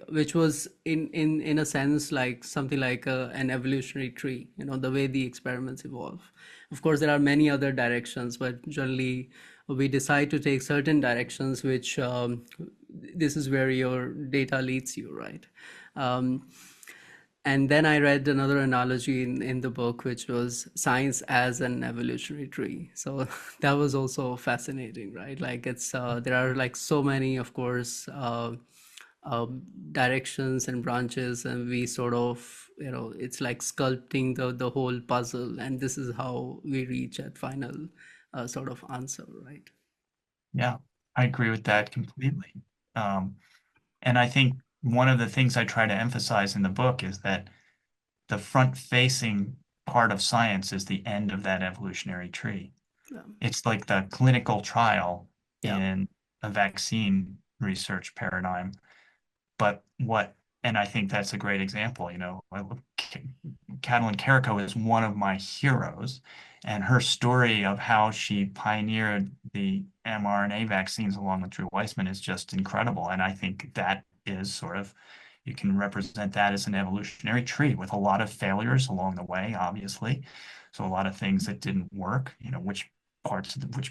which was in a sense like something like an evolutionary tree, the way the experiments evolve. Of course, there are many other directions, but generally we decide to take certain directions, which this is where your data leads you, right? Um, and then I read another analogy in the book, which was science as an evolutionary tree. So that was also fascinating, right? Like there are like so many, of course, directions and branches, and we sort of, it's like sculpting the whole puzzle, and this is how we reach at final sort of answer, right? Yeah, I agree with that completely. Um, and I think one of the things I try to emphasize in the book is that the front-facing part of science is the end of that evolutionary tree. Yeah, It's like the clinical trial yeah, in a vaccine research paradigm. But and I think that's a great example. Katalin Kariko is one of my heroes, and her story of how she pioneered the mRNA vaccines along with Drew Weissman is just incredible. And I think that is sort of, you can represent that as an evolutionary tree with a lot of failures along the way, obviously. So a lot of things that didn't work, which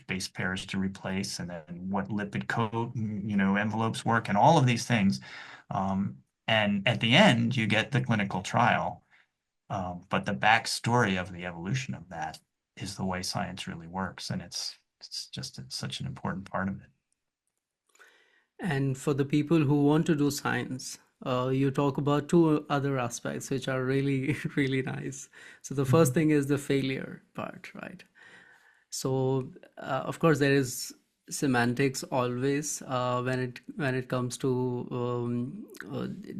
base pairs to replace, and then what lipid coat, envelopes work, and all of these things. Um, and at the end, you get the clinical trial. But the backstory of the evolution of that is the way science really works. And it's such an important part of it. and for the people who want to do science, you talk about two other aspects which are really really nice. So the first Mhm. thing is the failure part, right? So, of course, there is semantics always when it comes to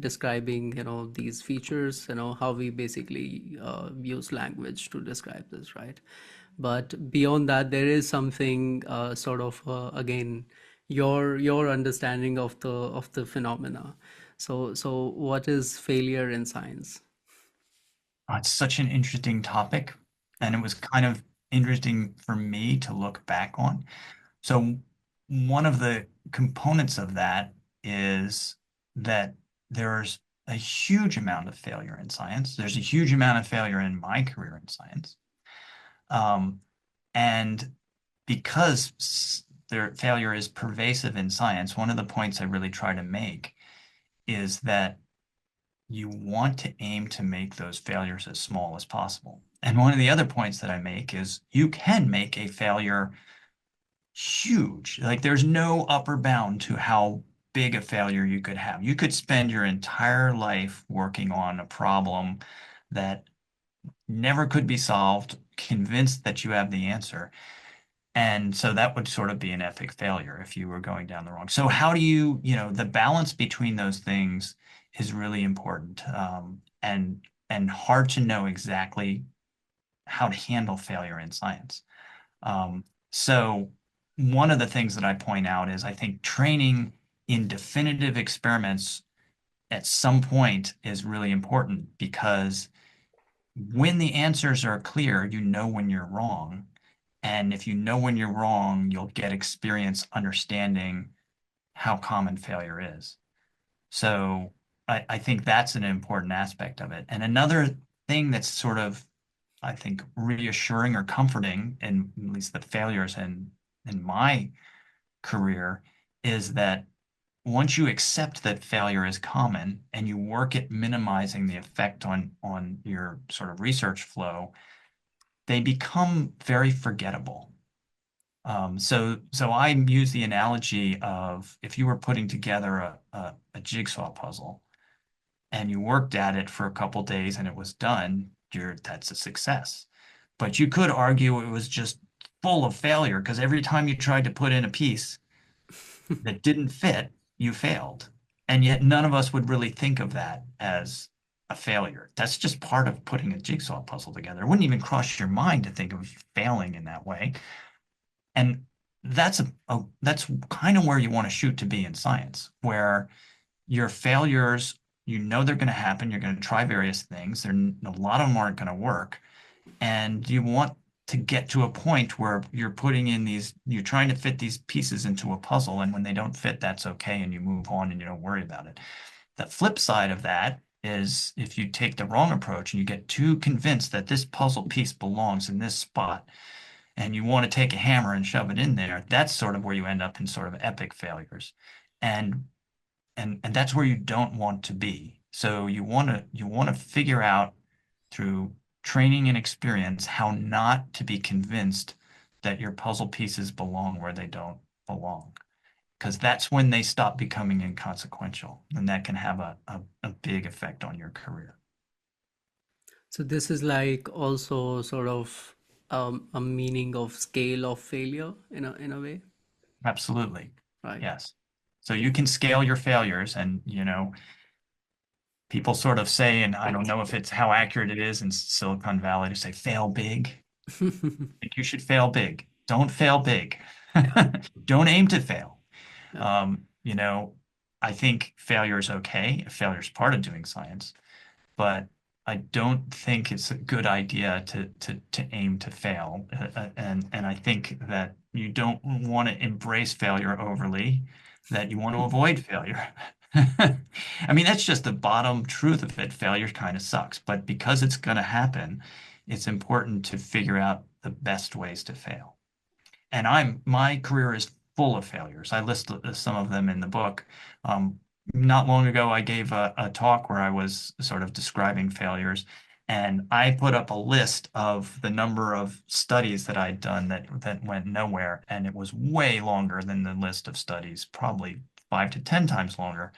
describing, these features, how we basically use language to describe this, right? But beyond that, there is something sort of again your understanding of the phenomena. So what is failure in science? It's such an interesting topic, and it was kind of interesting for me to look back on. So one of the components of that is that there's a huge amount of failure in science. There's a huge amount of failure in my career in science. Um, and because their failure is pervasive in science, one of the points I really try to make is that you want to aim to make those failures as small as possible. And one of the other points that I make is you can make a failure huge. Like there's no upper bound to how big a failure you could have. You could spend your entire life working on a problem that never could be solved, convinced that you have the answer. And so that would sort of be an epic failure if you were going down the wrong. So how do the balance between those things is really important, and hard to know exactly how to handle failure in science. So one of the things that I point out is I think training in definitive experiments at some point is really important because when the answers are clear, you know when you're wrong. And if you know when you're wrong, you'll get experience understanding how common failure is. So I think that's an important aspect of it. And another thing that's sort of, I think, reassuring or comforting, in at least the failures in my career, is that once you accept that failure is common and you work at minimizing the effect on your sort of research flow, they become very forgettable. So I use the analogy of if you were putting together a jigsaw puzzle and you worked at it for a couple days and it was done, that's a success. But you could argue it was just full of failure because every time you tried to put in a piece that didn't fit, you failed. And yet none of us would really think of that as a failure. That's just part of putting a jigsaw puzzle together. It wouldn't even cross your mind to think of failing in that way. And that's kind of where you want to shoot to be in science, where your failures, they're going to happen. You're going to try various things. A lot of them aren't going to work. And you want to get to a point where you're trying to fit these pieces into a puzzle. And when they don't fit, that's okay. And you move on and you don't worry about it. The flip side of that is if you take the wrong approach and you get too convinced that this puzzle piece belongs in this spot, and you want to take a hammer and shove it in there, that's sort of where you end up in sort of epic failures. And and that's where you don't want to be. So you want to figure out through training and experience how not to be convinced that your puzzle pieces belong where they don't belong. Because that's when they stop becoming inconsequential, and that can have a big effect on your career. So this is like also sort of a meaning of scale of failure in a way, Absolutely. right? Yes. So you can scale your failures, and people sort of say, and I don't know if it's how accurate it is in Silicon Valley to say fail big. I think you should fail big. Don't fail big. Don't aim to fail. Yeah. You know, I think failure is okay. Failure is part of doing science, but I don't think it's a good idea to aim to fail. And I think that you don't want to embrace failure overly, that you want to avoid failure. I mean, that's just the bottom truth of it. Failure kind of sucks, but because it's going to happen, it's important to figure out the best ways to fail. And my career is full of failures. I list some of them in the book. Um, Not long ago, I gave a talk where I was sort of describing failures, and I put up a list of the number of studies that I'd done that went nowhere, and it was way longer than the list of studies, probably 5 to 10 times longer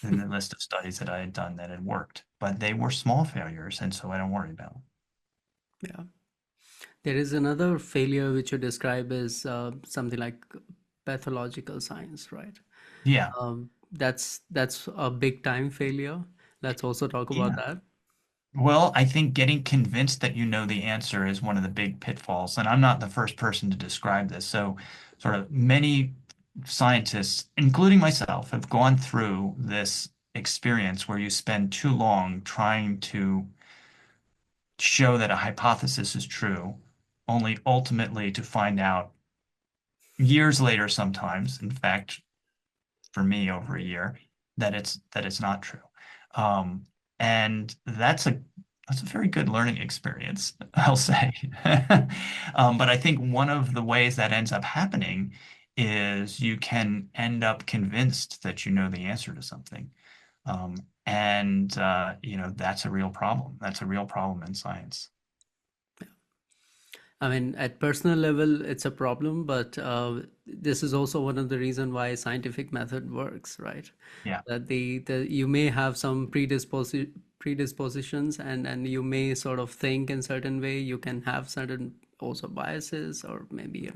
than the list of studies that I had done that had worked. But they were small failures, and so I don't worry about them. Yeah. There is another failure which you describe as something like pathological science, right? Yeah. That's a big time failure. Let's also talk about Yeah. that. Well, I think getting convinced that you know the answer is one of the big pitfalls. And I'm not the first person to describe this. So, sort of many scientists, including myself, have gone through this experience where you spend too long trying to show that a hypothesis is true, only ultimately to find out years later sometimes, in fact, for me over a year, that it's not true. Um, and that's a very good learning experience, I'll say. But I think one of the ways that ends up happening is you can end up convinced that you know the answer to something. And that's a real problem. That's a real problem in science. I mean, at personal level, it's a problem, but this is also one of the reason why scientific method works, right? Yeah. That the you may have some predispositions, and you may sort of think in certain way. You can have certain also biases, or maybe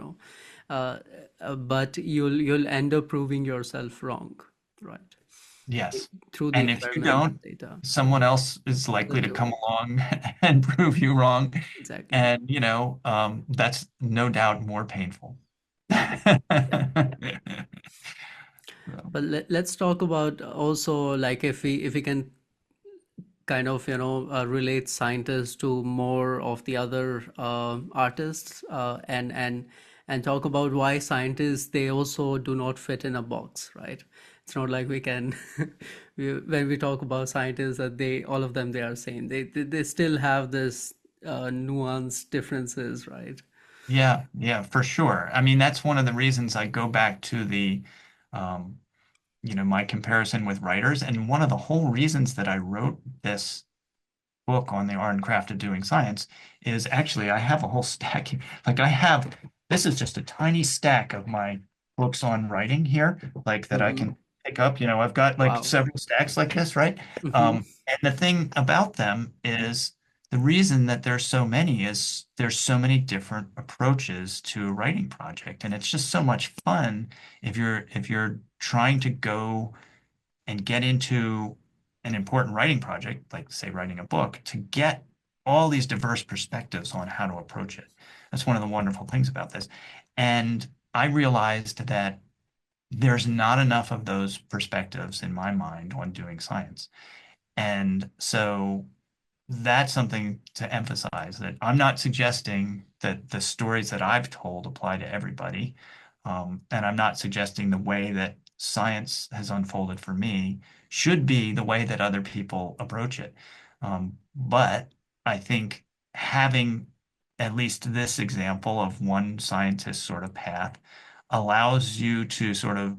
uh, but you'll end up proving yourself wrong, right? Yes. Through the And if you experimental don't, data. someone else is Will likely to do come along and prove you wrong. exactly. And, that's no doubt more painful. Yeah. So, But let's talk about also, like, if we can kind of relate scientists to more of the other artists, and talk about why scientists, they also do not fit in a box, right? It's not like we can when we talk about scientists, that they, all of them, they are same. They still have this nuanced differences, right? yeah, yeah, for sure. I mean, that's one of the reasons I go back to um, my comparison with writers. And one of the whole reasons that I wrote this book on the art and craft of doing science is actually I have a whole stack. Like this is just a tiny stack of my books on writing here, like that I Hmm. can pick up. I've got like Wow. several stacks like this, right? Hmm. And the thing about them is the reason that there's so many is there's so many different approaches to a writing project, and it's just so much fun if you're trying to go and get into an important writing project, like say writing a book, to get all these diverse perspectives on how to approach it. That's one of the wonderful things about this. And I realized that there's not enough of those perspectives in my mind on doing science. And so that's something to emphasize, that I'm not suggesting that the stories that I've told apply to everybody. And I'm not suggesting the way that science has unfolded for me should be the way that other people approach it. But I think having at least this example of one scientist sort of path allows you to sort of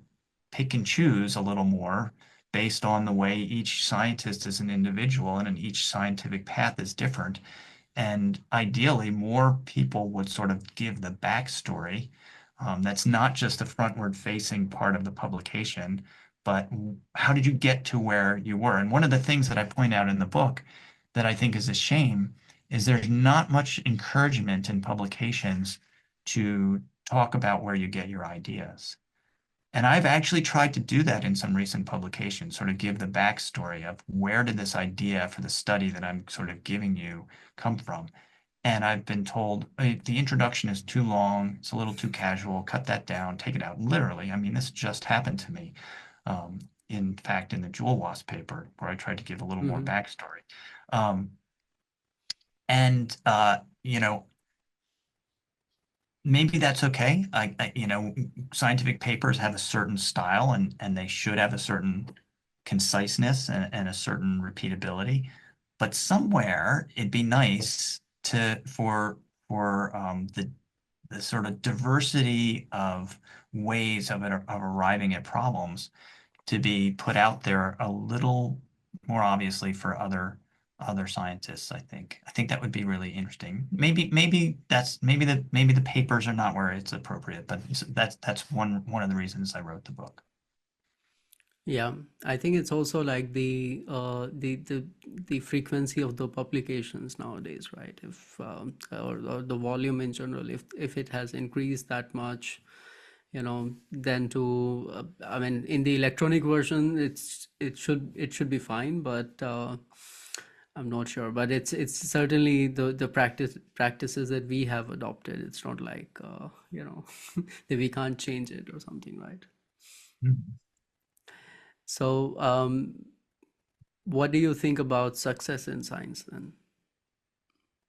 pick and choose a little more based on the way each scientist is an individual and each scientific path is different. And ideally, more people would sort of give the backstory. That's not just the frontward facing part of the publication, but how did you get to where you were? And one of the things that I point out in the book that I think is a shame is there's not much encouragement in publications to talk about where you get your ideas. And I've actually tried to do that in some recent publications, sort of give the backstory of where did this idea for the study that I'm sort of giving you come from. And I've been told, "Hey, the introduction is too long, it's a little too casual, cut that down, take it out." Literally, I mean, this just happened to me. In fact, in the jewel wasp paper, where I tried to give a little more Hmm. backstory. Um, and maybe that's okay. Scientific papers have a certain style, and they should have a certain conciseness and a certain repeatability. But somewhere it'd be nice to for the sort of diversity of ways of arriving at problems to be put out there a little more obviously for other scientists, I think. I think that would be really interesting. Maybe the papers are not where it's appropriate, but that's one of the reasons I wrote the book. Yeah, I think it's also like the frequency of the publications nowadays, right? If or the volume in general, if it has increased that much, then to I mean, in the electronic version, it should be fine, but I'm not sure. But it's certainly the practices that we have adopted. It's not like that we can't change it or something, right? Mhm. So, what do you think about success in science then?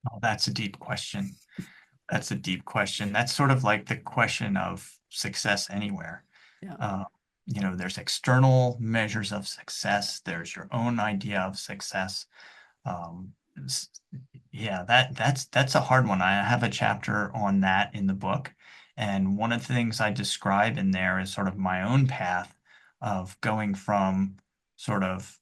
Oh, that's a deep question. That's a deep question. That's sort of like the question of success anywhere. Yeah. Uh, there's external measures of success. There's your own idea of success. Um, s- yeah, that's a hard one. I have a chapter on that in the book, and one of the things I describe in there is sort of my own path of going from sort of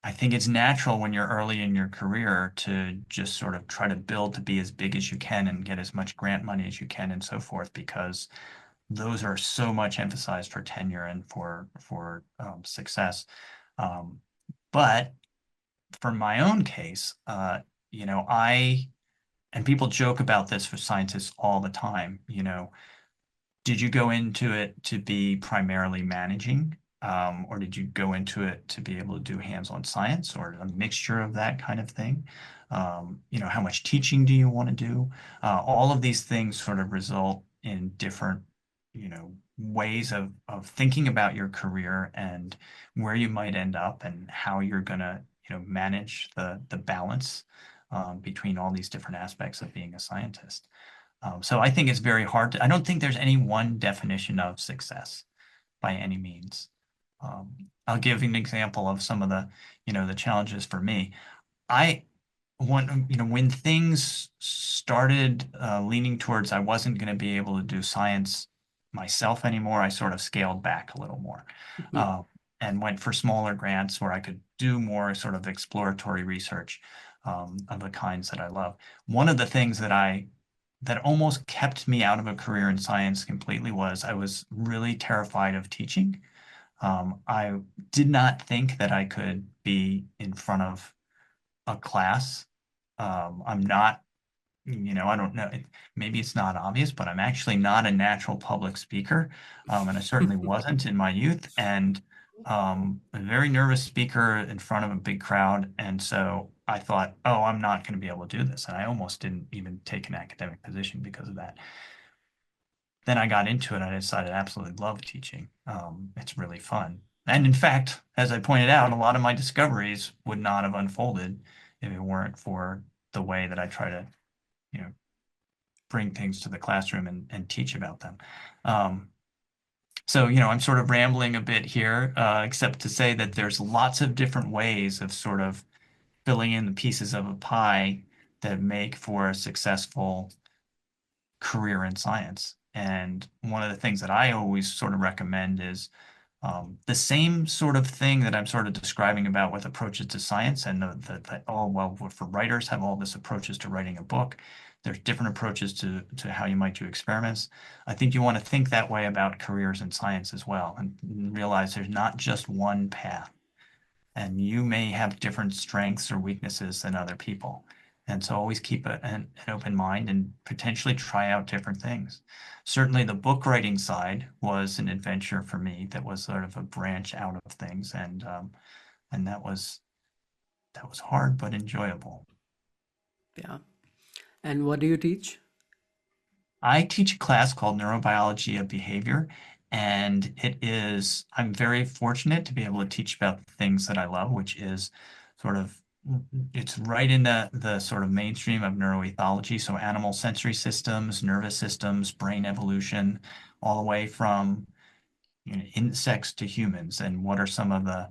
I think it's natural when you're early in your career to just sort of try to build to be as big as you can and get as much grant money as you can and so forth, because those are so much emphasized for tenure and for success. Um, but for my own case, I and people joke about this for scientists all the time. Did you go into it to be primarily managing, or did you go into it to be able to do hands-on science, or a mixture of that kind of thing? How much teaching do you want to do? All of these things sort of result in different, ways of thinking about your career and where you might end up and how you're gonna, manage the balance between all these different aspects of being a scientist. So I think it's very hard I don't think there's any one definition of success by any means. I'll give you an example of some of the challenges for me. I when things started leaning towards I wasn't going to be able to do science myself anymore, I sort of scaled back a little more, Mhm. uh, and went for smaller grants where I could do more sort of exploratory research of the kinds that I love. One of the things that almost kept me out of a career in science completely was I was really terrified of teaching. I did not think that I could be in front of a class. I'm not, I don't know, maybe it's not obvious, but I'm actually not a natural public speaker. And I certainly wasn't in my youth. And a very nervous speaker in front of a big crowd. And so I thought, oh, I'm not going to be able to do this. And I almost didn't even take an academic position because of that. Then I got into it and I decided I absolutely love teaching. It's really fun. And in fact, as I pointed out, a lot of my discoveries would not have unfolded if it weren't for the way that I try to, you know, bring things to the classroom and teach about them. Um, so, I'm sort of rambling a bit here, except to say that there's lots of different ways of sort of filling in the pieces of a pie that make for a successful career in science. And one of the things that I always sort of recommend is the same sort of thing that I'm sort of describing about with approaches to science and oh, well, for writers have all this approaches to writing a book. There's different approaches to how you might do experiments. I think you want to think that way about careers in science as well and realize there's not just one path and you may have different strengths or weaknesses than other people. And so always keep an open mind and potentially try out different things. Certainly the book writing side was an adventure for me that was sort of a branch out of things. And that was hard but enjoyable. Yeah. And what do you teach? I teach a class called Neurobiology of Behavior, and I'm very fortunate to be able to teach about the things that I love, which is sort of, it's right in the sort of mainstream of neuroethology. So animal sensory systems, nervous systems, brain evolution, all the way from insects to humans, and what are some of the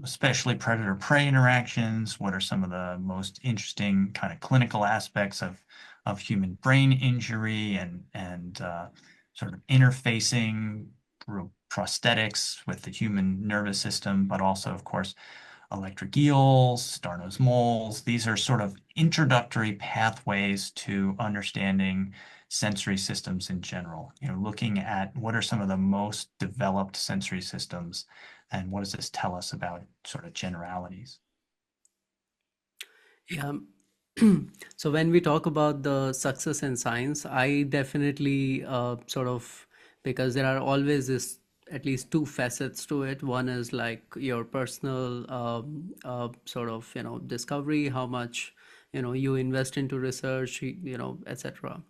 especially predator-prey interactions? What are some of the most interesting kind of clinical aspects of human brain injury and sort of interfacing prosthetics with the human nervous system, but also, of course, electric eels, star-nosed moles. These are sort of introductory pathways to understanding sensory systems in general. Looking at what are some of the most developed sensory systems and what does this tell us about sort of generalities? Yeah. So when we talk about the success in science, I definitely sort of, because there are always this at least two facets to it. One is like your personal sort of, discovery, how much, you invest into research, etc.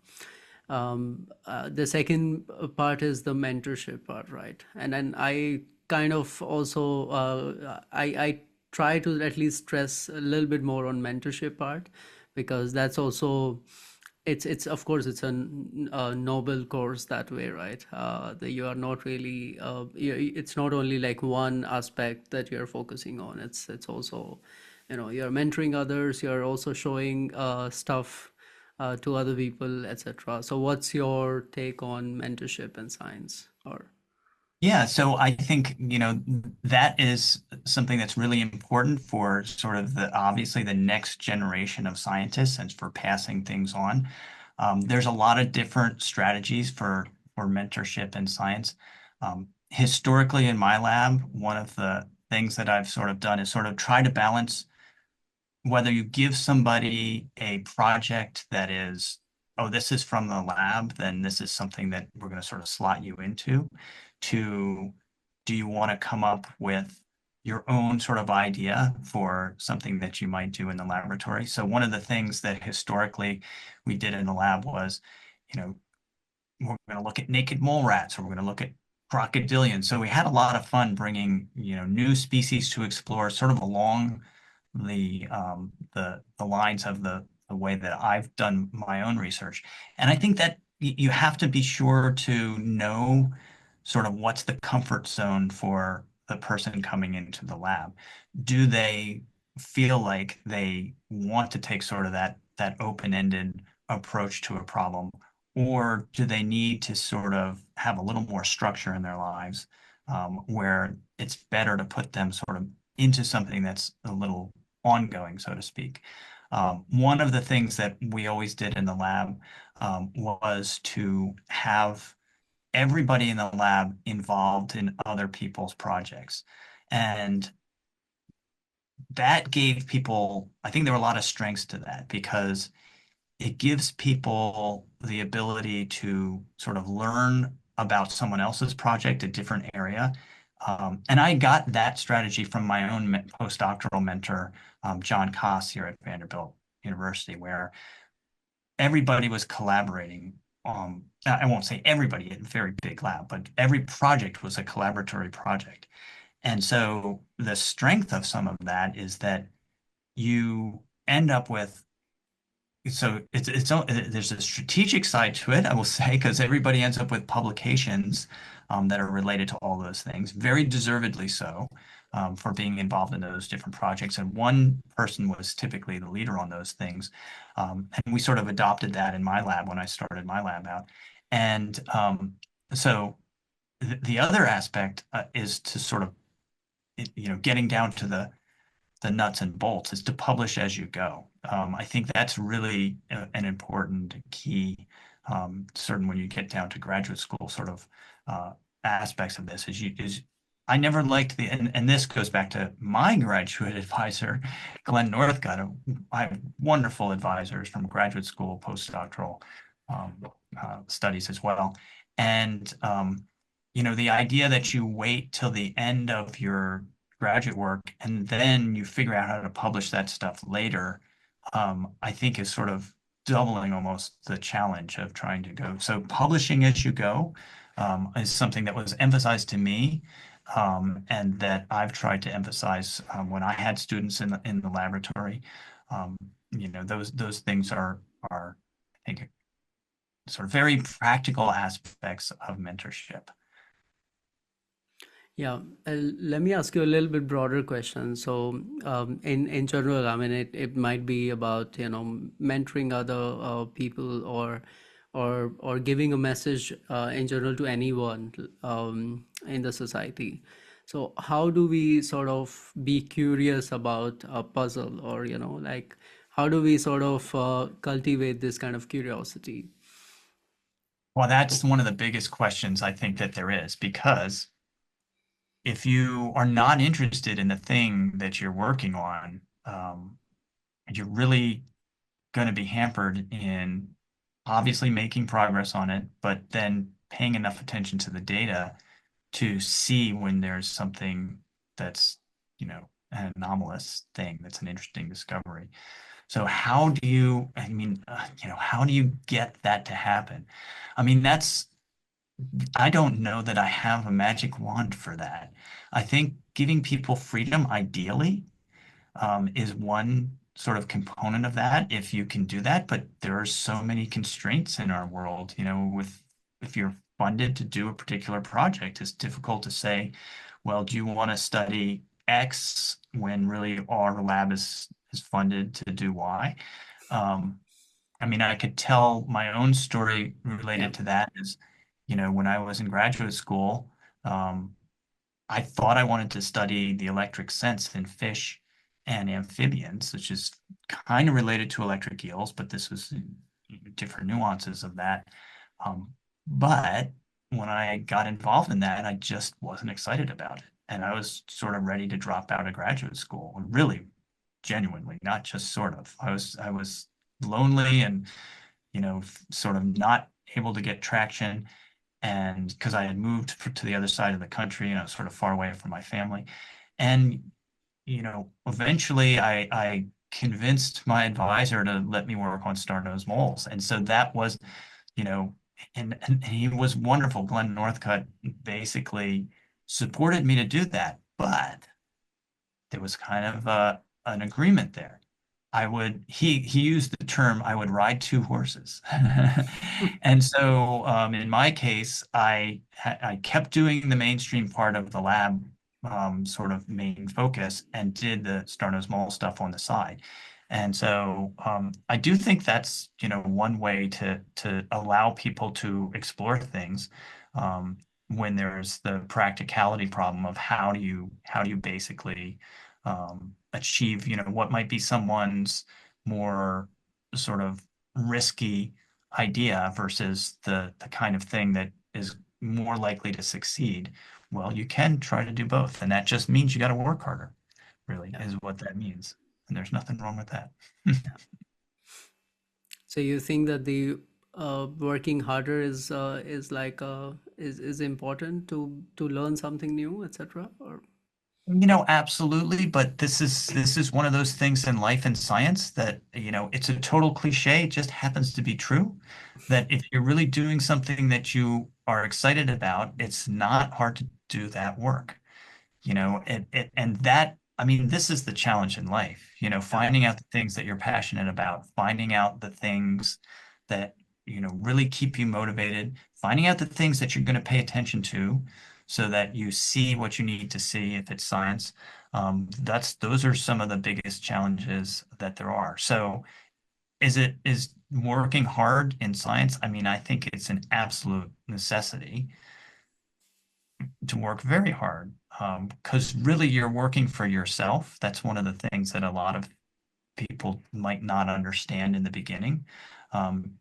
The second part is the mentorship part, right? And then I kind of also I try to at least stress a little bit more on mentorship part, because that's also, it's of course it's a noble course that way, right? That you are not really it's not only like one aspect that you're focusing on. It's also, you're mentoring others, you're also showing stuff to other people, etc. So what's your take on mentorship in science? Or Yeah, so I think, that is something that's really important for sort of obviously the next generation of scientists and for passing things on. There's a lot of different strategies for mentorship in science. Historically in my lab, one of the things that I've sort of done is sort of try to balance whether you give somebody a project that is, oh, this is from the lab, then this is something that we're going to sort of slot you into, to do you want to come up with your own sort of idea for something that you might do in the laboratory? So one of the things that historically we did in the lab was, you know, we're going to look at naked mole rats, or we're going to look at crocodilians. So we had a lot of fun bringing, new species to explore sort of along the lines of the way that I've done my own research. And I think that you have to be sure to know sort of what's the comfort zone for the person coming into the lab. Do they feel like they want to take sort of that open-ended approach to a problem, or do they need to sort of have a little more structure in their lives, where it's better to put them sort of into something that's a little ongoing, so to speak. One of the things that we always did in the lab was to have everybody in the lab involved in other people's projects. And that gave people, I think there were a lot of strengths to that because it gives people the ability to sort of learn about someone else's project, a different area. And I got that strategy from my own postdoctoral mentor, John Koss here at Vanderbilt University, where everybody was collaborating. I won't say everybody in a very big lab, but every project was a collaboratory project. And so the strength of some of that is that you end up with there's a strategic side to it, I will say, because everybody ends up with publications that are related to all those things, very deservedly so, for being involved in those different projects. And one person was typically the leader on those things. And we sort of adopted that in my lab when I started my lab out. And so the other aspect is to sort of, getting down to the nuts and bolts is to publish as you go. I think that's really an important key, certain when you get down to graduate school sort of aspects of this is I never liked and this goes back to my graduate advisor, Glenn Northcutt. I have wonderful advisors from graduate school, postdoctoral um, studies as well. And, the idea that you wait till the end of your graduate work and then you figure out how to publish that stuff later, I think is sort of doubling almost the challenge of trying to go. So publishing as you go is something that was emphasized to me, and that I've tried to emphasize when I had students in the laboratory. Um, those things are I think sort of very practical aspects of mentorship. Yeah, let me ask you a little bit broader question. So, in general, I mean, it might be about, mentoring other people, or giving a message in general to anyone in the society. So, how do we sort of be curious about a puzzle, or, like, how do we sort of cultivate this kind of curiosity? Well, that's one of the biggest questions I think that there is, because if you are not interested in the thing that you're working on, you're really going to be hampered in obviously making progress on it, but then paying enough attention to the data to see when there's something that's, an anomalous thing that's an interesting discovery. So how do you, I mean, how do you get that to happen? I mean, I don't know that I have a magic wand for that. I think giving people freedom, ideally, is one sort of component of that, if you can do that. But there are so many constraints in our world, with if you're funded to do a particular project, it's difficult to say, well, do you want to study X when really our lab is funded to do Y? Um, I mean, I could tell my own story Yeah. related to that is, when I was in graduate school, Um, I thought I wanted to study the electric sense in fish and amphibians, which is kind of related to electric eels, but this was different nuances of that. Um, but when I got involved in that, I just wasn't excited about it. And I was sort of ready to drop out of graduate school, really genuinely, not just sort of. I was lonely and, sort of not able to get traction. And because I had moved to the other side of the country and I was sort of far away from my family. And, eventually I convinced my advisor to let me work on star-nosed moles. And so that was, you know, and he was wonderful. Glenn Northcutt basically supported me to do that. But there was kind of an agreement there. He used the term I would ride two horses. And so in my case, I kept doing the mainstream part of the lab sort of main focus and did the star-nosed mole stuff on the side. And so I do think that's, one way to allow people to explore things when there's the practicality problem of how do you basically achieve, what might be someone's more sort of risky idea versus the kind of thing that is more likely to succeed. Well, you can try to do both, and that just means you got to work harder, really, Yeah. is what that means. And there's nothing wrong with that. So you think that the working harder is like is important to learn something new, etc. Or Absolutely, but this is one of those things in life and science that, it's a total cliche, it just happens to be true, that if you're really doing something that you are excited about, it's not hard to do that work. And that, I mean, this is the challenge in life, yeah, finding out the things that you're passionate about, finding out the things that, really keep you motivated, finding out the things that you're going to pay attention to so that you see what you need to see if it's science. Those are some of the biggest challenges that there are. So is working hard in science? I mean, I think it's an absolute necessity to work very hard because really you're working for yourself. That's one of the things that a lot of people might not understand in the beginning.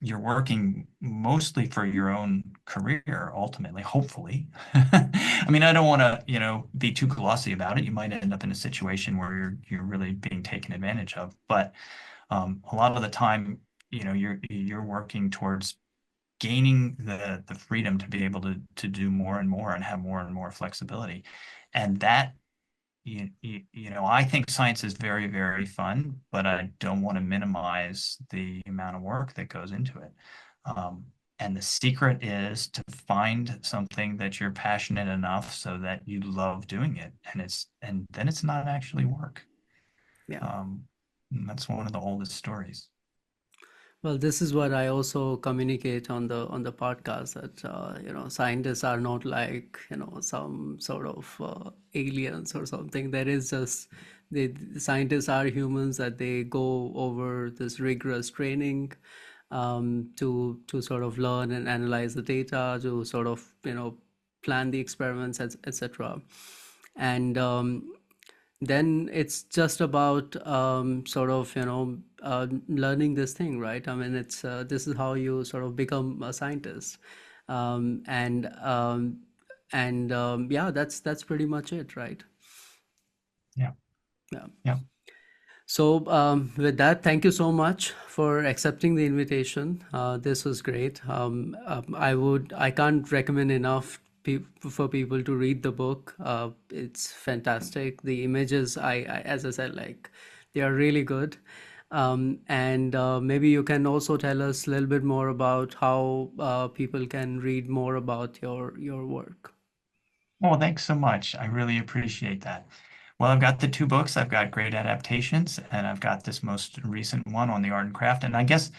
You're working mostly for your own career, ultimately, hopefully. I mean, I don't want to, be too glossy about it. You might end up in a situation where you're really being taken advantage of. But a lot of the time, you're working towards gaining the freedom to be able to do more and more and have more and more flexibility. And that, I think science is very, very fun, but I don't want to minimize the amount of work that goes into it. And the secret is to find something that you're passionate enough so that you love doing it, and then it's not actually work. yeah. And that's one of the oldest stories. Well, this is what I also communicate on the podcast that scientists are not like some sort of aliens or something. There is just the scientists are humans that they go over this rigorous training to sort of learn and analyze the data to sort of plan the experiments, etc. And then it's just about sort of learning this thing, right? I mean, it's this is how you sort of become a scientist, um, and um, and yeah, that's pretty much it, right? Yeah, Yeah. yeah. So with that, thank you so much for accepting the invitation. This was great. I can't recommend enough for people to read the book. It's fantastic. The images, as I said, like they are really good. And maybe you can also tell us a little bit more about how people can read more about your work. Well, thanks so much. I really appreciate that. Well, I've got the two books. I've got Great Adaptations, and I've got this most recent one on the art and craft. And I guess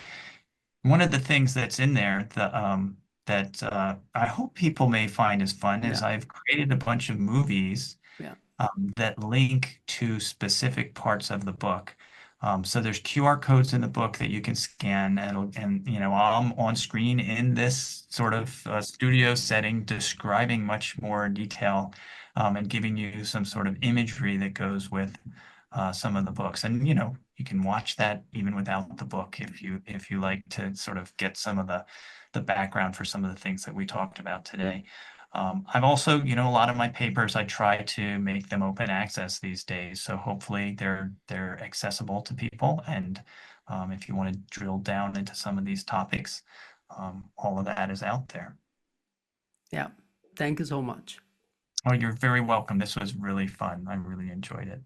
one of the things that's in there that I hope people may find as fun is Yeah, I've created a bunch of movies yeah, that link to specific parts of the book. So there's QR codes in the book that you can scan, and I'm on screen in this sort of studio setting, describing much more detail, and giving you some sort of imagery that goes with some of the books. And you can watch that even without the book if you like to sort of get some of the background for some of the things that we talked about today. I've also, a lot of my papers, I try to make them open access these days. So hopefully they're accessible to people. And if you want to drill down into some of these topics, all of that is out there. Yeah. Thank you so much. Oh, you're very welcome. This was really fun. I really enjoyed it.